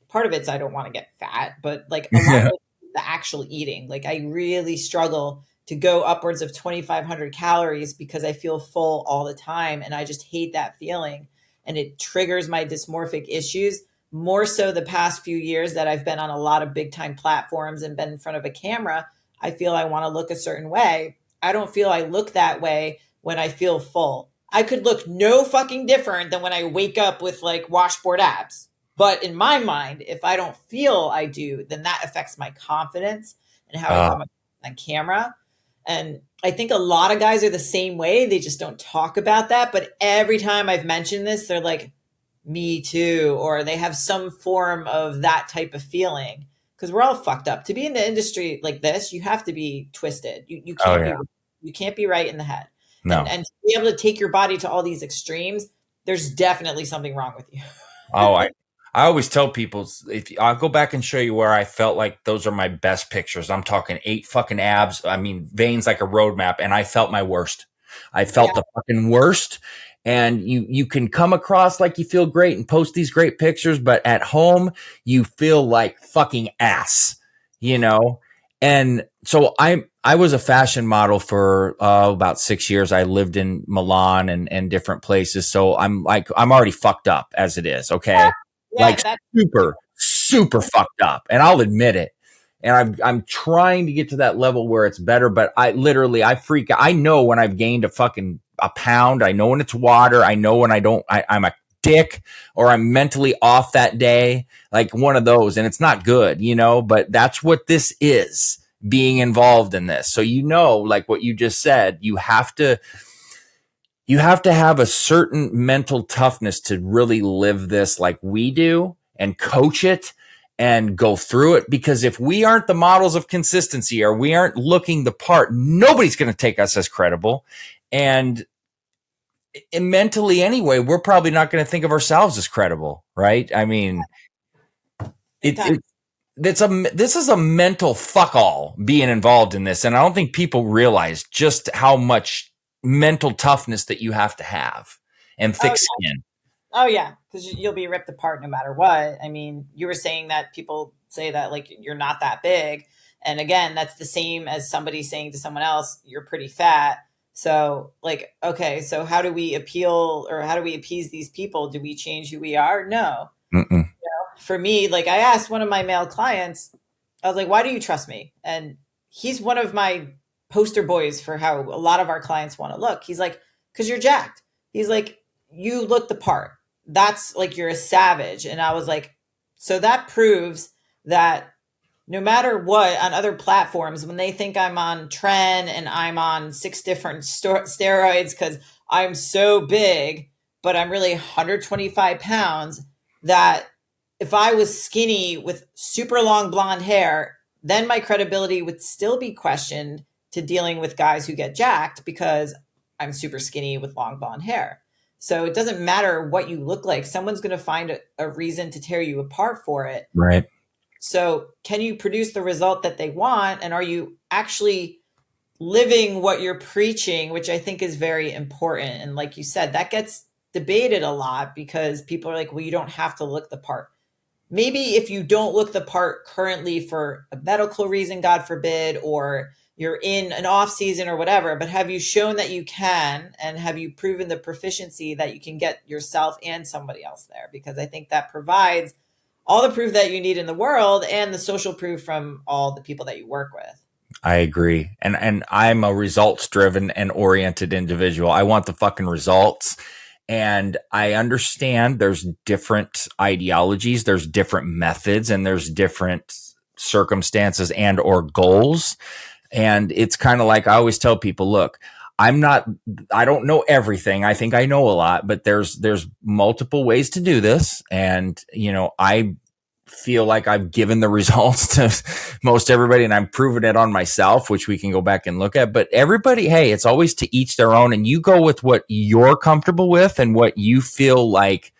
part of it's I don't want to get fat, but like a lot of the actual eating. Like, I really struggle to go upwards of 2,500 calories because I feel full all the time, and I just hate that feeling, and it triggers my dysmorphic issues. More so the past few years that I've been on a lot of big time platforms and been in front of a camera, I feel I want to look a certain way. I don't feel I look that way when I feel full. I could look no fucking different than when I wake up with like washboard abs. But in my mind, if I don't feel I do, then that affects my confidence and how I come up on camera. And I think a lot of guys are the same way. They just don't talk about that. But every time I've mentioned this, they're like, me too, or they have some form of that type of feeling, because we're all fucked up. To be in the industry like this, you have to be twisted. You can't you can't be right in the head. No. And to be able to take your body to all these extremes, there's definitely something wrong with you. I always tell people, I'll go back and show you where I felt like those are my best pictures. I'm talking 8 fucking abs. I mean, veins like a roadmap, and I felt my worst. I felt the fucking worst. And you can come across like you feel great and post these great pictures, but at home you feel like fucking ass, And so I was a fashion model for about 6 years. I lived in Milan and different places. So I'm already fucked up as it is. Okay. Super fucked up. And I'll admit it. And I'm trying to get to that level where it's better, but I freak out. I know when I've gained a pound. I know when it's water. I know when I'm a dick or I'm mentally off that day, like one of those. And it's not good, but that's what this is, being involved in this. So, like what you just said, you have to have a certain mental toughness to really live this like we do and coach it and go through it. Because if we aren't the models of consistency or we aren't looking the part, nobody's going to take us as credible. And mentally anyway, we're probably not going to think of ourselves as credible, right? I mean, this is a mental fuck all being involved in this. And I don't think people realize just how much mental toughness that you have to have and thick skin. Oh yeah. Because you'll be ripped apart no matter what. I mean, you were saying that people say that like you're not that big. And again, that's the same as somebody saying to someone else, you're pretty fat. So like, okay, so how do we appeal or how do we appease these people? Do we change who we are? No. For me, like I asked one of my male clients, I was like, why do you trust me? And he's one of my poster boys for how a lot of our clients want to look. He's like, because you're jacked. He's like, you look the part. That's like, you're a savage. And I was like, so that proves that no matter what on other platforms, when they think I'm on Tren and I'm on 6 different steroids because I'm so big, but I'm really 125 pounds, that if I was skinny with super long blonde hair, then my credibility would still be questioned to dealing with guys who get jacked because I'm super skinny with long blonde hair. So it doesn't matter what you look like. Someone's going to find a reason to tear you apart for it. Right. So can you produce the result that they want? And are you actually living what you're preaching, which I think is very important. And like you said, that gets debated a lot because people are like, well, you don't have to look the part. Maybe if you don't look the part currently for a medical reason, God forbid, or you're in an off season or whatever, but have you shown that you can, and have you proven the proficiency that you can get yourself and somebody else there? Because I think that provides all the proof that you need in the world and the social proof from all the people that you work with. I agree. And I'm a results driven and oriented individual. I want the fucking results. And I understand there's different ideologies, there's different methods, and there's different circumstances and or goals. And it's kind of like I always tell people, look, I don't know everything. I think I know a lot, but there's multiple ways to do this. And, I feel like I've given the results to most everybody, and I'm proving it on myself, which we can go back and look at. But everybody, hey, it's always to each their own, and you go with what you're comfortable with and what you feel like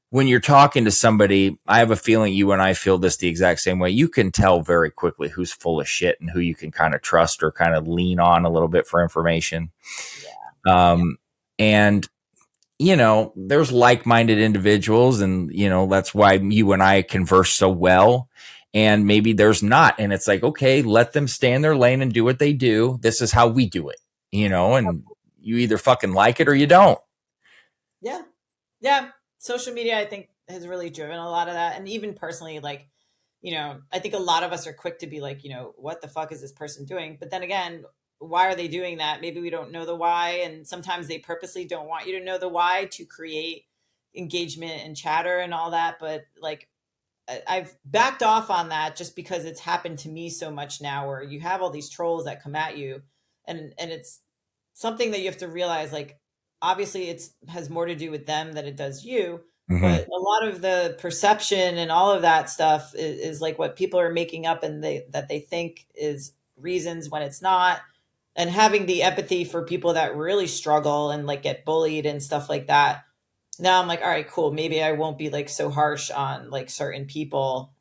when you're talking to somebody. I have a feeling you and I feel this the exact same way. You can tell very quickly who's full of shit and who you can kind of trust or kind of lean on a little bit for information. Yeah. And there's like-minded individuals, and, that's why you and I converse so well. And maybe there's not. And it's like, okay, let them stay in their lane and do what they do. This is how we do it, and you either fucking like it or you don't. Yeah. Yeah. Social media, I think, has really driven a lot of that. And even personally, like, I think a lot of us are quick to be like, what the fuck is this person doing? But then again, why are they doing that? Maybe we don't know the why. And sometimes they purposely don't want you to know the why to create engagement and chatter and all that. But like, I've backed off on that just because it's happened to me so much now, where you have all these trolls that come at you, and it's something that you have to realize, like, obviously has more to do with them than it does you. Mm-hmm. But a lot of the perception and all of that stuff is like what people are making up, and that they think is reasons when it's not. And having the empathy for people that really struggle and like get bullied and stuff like that. Now I'm like, all right, cool. Maybe I won't be like so harsh on like certain people.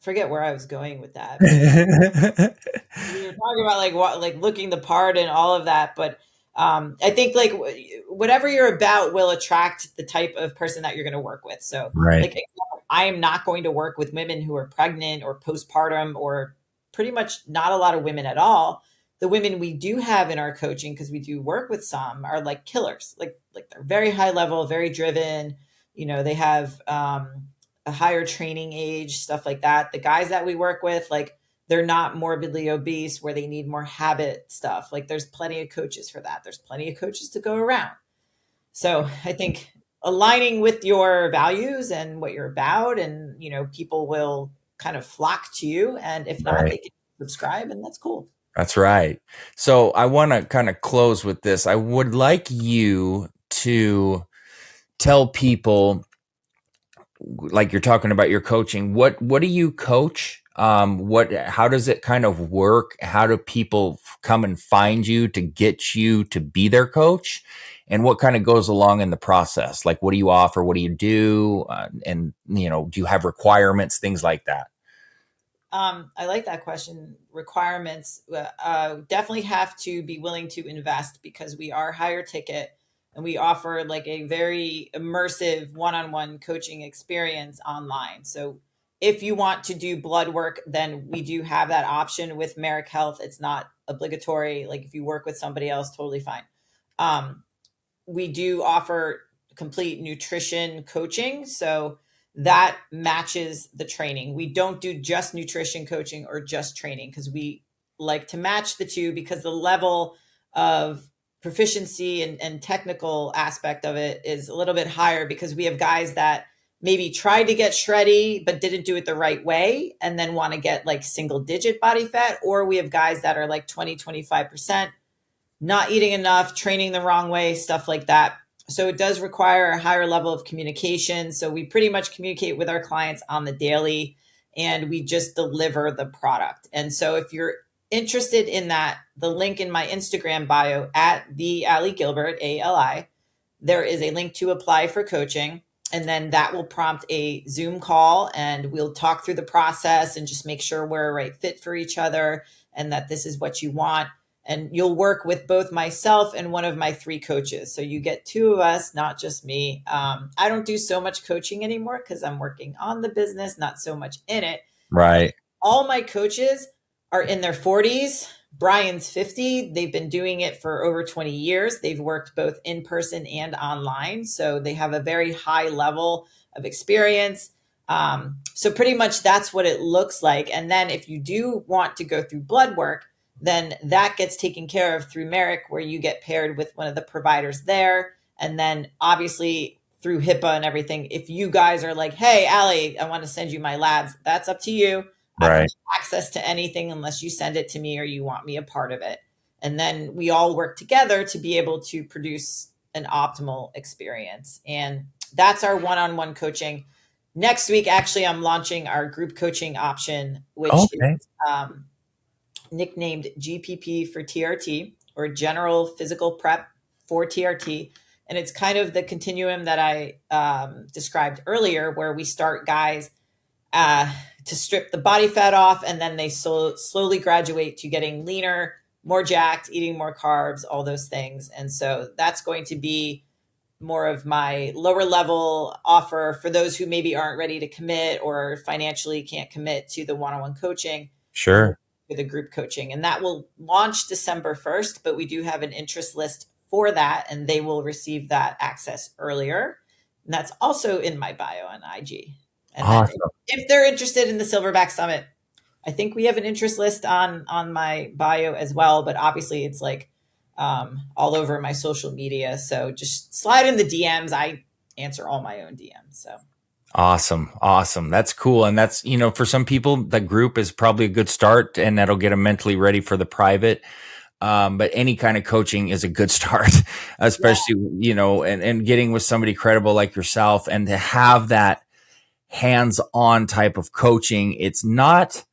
Forget where I was going with that. We were talking about like what, like looking the part and all of that. But I think like whatever you're about will attract the type of person that you're going to work with. So right. Like, I am not going to work with women who are pregnant or postpartum, or pretty much not a lot of women at all. The women we do have in our coaching, because we do work with some, are like killers. Like they're very high level, very driven. They have a higher training age, stuff like that. The guys that we work with, like, they're not morbidly obese where they need more habit stuff. Like, there's plenty of coaches for that. There's plenty of coaches to go around. So I think aligning with your values and what you're about, and, people will kind of flock to you. And if not, they can subscribe, and that's cool. That's right. So I want to kind of close with this. I would like you to tell people, like you're talking about your coaching, what do you coach? How does it kind of work? How do people come and find you to get you to be their coach? And what kind of goes along in the process? Like, what do you offer? What do you do? And, do you have requirements, things like that? I like that question. Requirements, definitely have to be willing to invest, because we are higher ticket and we offer like a very immersive one-on-one coaching experience online. So if you want to do blood work, then we do have that option with Merrick Health. It's not obligatory. Like, if you work with somebody else, totally fine. We do offer complete nutrition coaching. So that matches the training. We don't do just nutrition coaching or just training, because we like to match the two, because the level of proficiency and technical aspect of it is a little bit higher, because we have guys that maybe tried to get shreddy but didn't do it the right way and then want to get like single digit body fat, or we have guys that are like 20-25%, not eating enough, training the wrong way, stuff like that. So it does require a higher level of communication. So we pretty much communicate with our clients on the daily, and we just deliver the product. And so if you're interested in that, the link in my Instagram bio at the Ali Gilbert, ALI, there is a link to apply for coaching. And then that will prompt a Zoom call, and we'll talk through the process and just make sure we're a right fit for each other and that this is what you want. And you'll work with both myself and one of my 3 coaches. So you get 2 of us, not just me. I don't do so much coaching anymore because I'm working on the business, not so much in it. Right. All my coaches are in their 40s, Brian's 50. They've been doing it for over 20 years. They've worked both in person and online. So they have a very high level of experience. So pretty much that's what it looks like. And then if you do want to go through blood work, then that gets taken care of through Merrick, where you get paired with one of the providers there. And then obviously through HIPAA and everything, if you guys are like, hey, Allie, I want to send you my labs, that's up to you. I don't have access to anything unless you send it to me or you want me a part of it. And then we all work together to be able to produce an optimal experience. And that's our one-on-one coaching. Next week, actually, I'm launching our group coaching option, which is nicknamed GPP for TRT, or General Physical Prep for TRT. And it's kind of the continuum that I described earlier, where we start guys to strip the body fat off, and then they slowly graduate to getting leaner, more jacked, eating more carbs, all those things. And so that's going to be more of my lower level offer for those who maybe aren't ready to commit or financially can't commit to the one-on-one coaching. Sure. For the group coaching. And that will launch December 1st, but we do have an interest list for that, and they will receive that access earlier. And that's also in my bio on IG. And awesome. If they're interested in the Silverback Summit, I think we have an interest list on my bio as well, but obviously it's like all over my social media. So just slide in the DMs. I answer all my own DMs. So awesome. That's cool. And that's, for some people, the group is probably a good start, and that'll get them mentally ready for the private. But any kind of coaching is a good start, especially, and getting with somebody credible like yourself, and to have that hands-on type of coaching. It's not,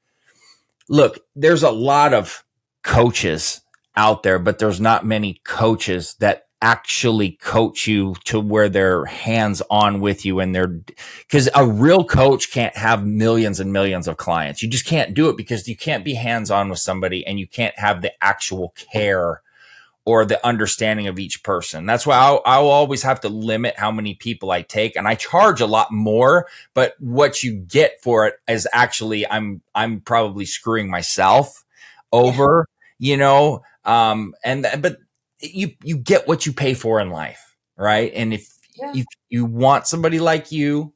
look, there's a lot of coaches out there, but there's not many coaches that actually coach you to where they're hands-on with you, and because a real coach can't have millions and millions of clients. You just can't do it, because you can't be hands-on with somebody, and you can't have the actual care or the understanding of each person. That's why I'll always have to limit how many people I take, and I charge a lot more, but what you get for it is actually I'm probably screwing myself over, but you get what you pay for in life, right? And if you want somebody like you,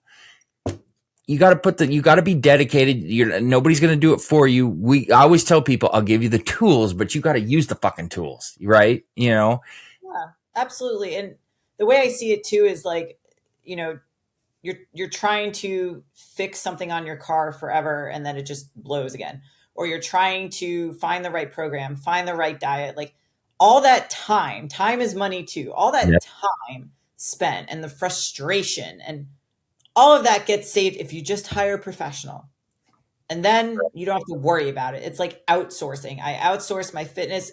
you got to be dedicated. Nobody's going to do it for you. I always tell people, I'll give you the tools, but you got to use the fucking tools, right? Yeah, absolutely. And the way I see it too is like, you're trying to fix something on your car forever, and then it just blows again. Or you're trying to find the right program, find the right diet, like all that time is money too. All that time spent, and the frustration, and all of that gets saved if you just hire a professional. And then you don't have to worry about it. It's like outsourcing. I outsource my fitness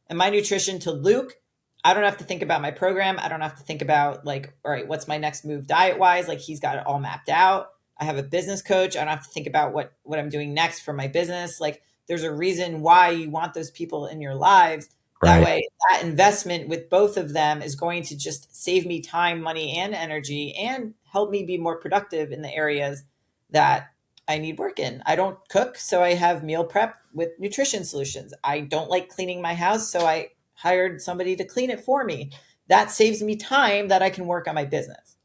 and my nutrition to Luke. I don't have to think about my program. I don't have to think about like, all right, what's my next move diet wise? Like, he's got it all mapped out. I have a business coach. I don't have to think about what I'm doing next for my business. Like, there's a reason why you want those people in your lives. That way, that investment with both of them is going to just save me time, money, and energy, and help me be more productive in the areas that I need work in. I don't cook, so I have meal prep with nutrition solutions. I don't like cleaning my house, so I hired somebody to clean it for me. That saves me time that I can work on my business.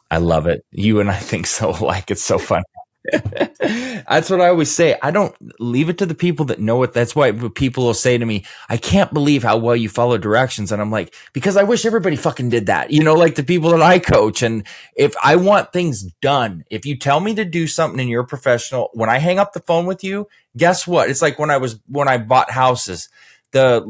I love it. You and I think so alike. It's so fun. That's what I always say. I don't leave it to the people that know it. That's why people will say to me, I can't believe how well you follow directions. And I'm like, because I wish everybody fucking did that. Like the people that I coach. And if I want things done, if you tell me to do something and you're a professional, when I hang up the phone with you, guess what? It's like when I bought houses, the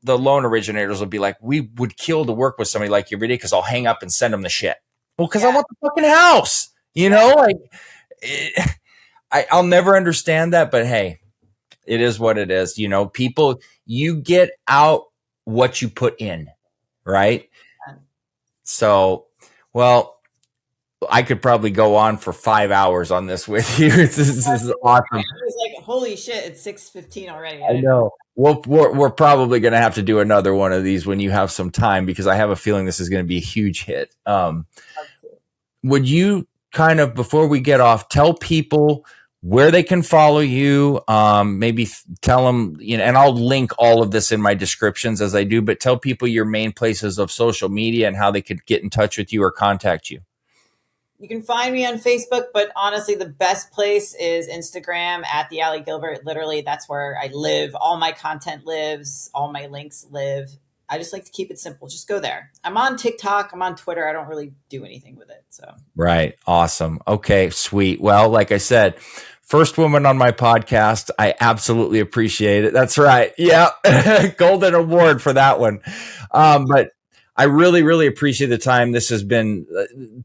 loan originators will be like, we would kill to work with somebody like you every day, because I'll hang up and send them the shit. Well, because I want the fucking house, like, I'll never understand that, but hey, it is what it is. People, you get out what you put in, right? So, well, I could probably go on for 5 hours on this with you. This is awesome. I was like, holy shit, it's 6:15 already. I know. We're probably going to have to do another one of these when you have some time, because I have a feeling this is going to be a huge hit. Would you kind of, before we get off, tell people where they can follow you. Maybe tell them, and I'll link all of this in my descriptions as I do, but tell people your main places of social media and how they could get in touch with you or contact you. You can find me on Facebook, but honestly, the best place is Instagram at the Allie Gilbert. Literally, that's where I live. All my content lives. All my links live. I just like to keep it simple. Just go there. I'm on TikTok. I'm on Twitter. I don't really do anything with it. So right. Awesome. Okay, sweet. Well, like I said, first woman on my podcast. I absolutely appreciate it. That's right. Yeah. Golden award for that one. But I really, really appreciate the time. This has been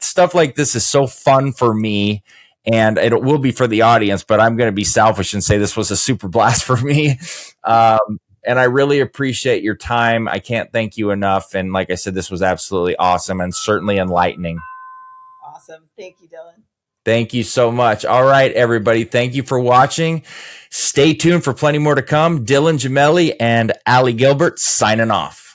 stuff like this is so fun for me, and it will be for the audience, but I'm going to be selfish and say this was a super blast for me. And I really appreciate your time. I can't thank you enough. And like I said, this was absolutely awesome and certainly enlightening. Awesome. Thank you, Dylan. Thank you so much. All right, everybody. Thank you for watching. Stay tuned for plenty more to come. Dylan Gemelli and Allie Gilbert signing off.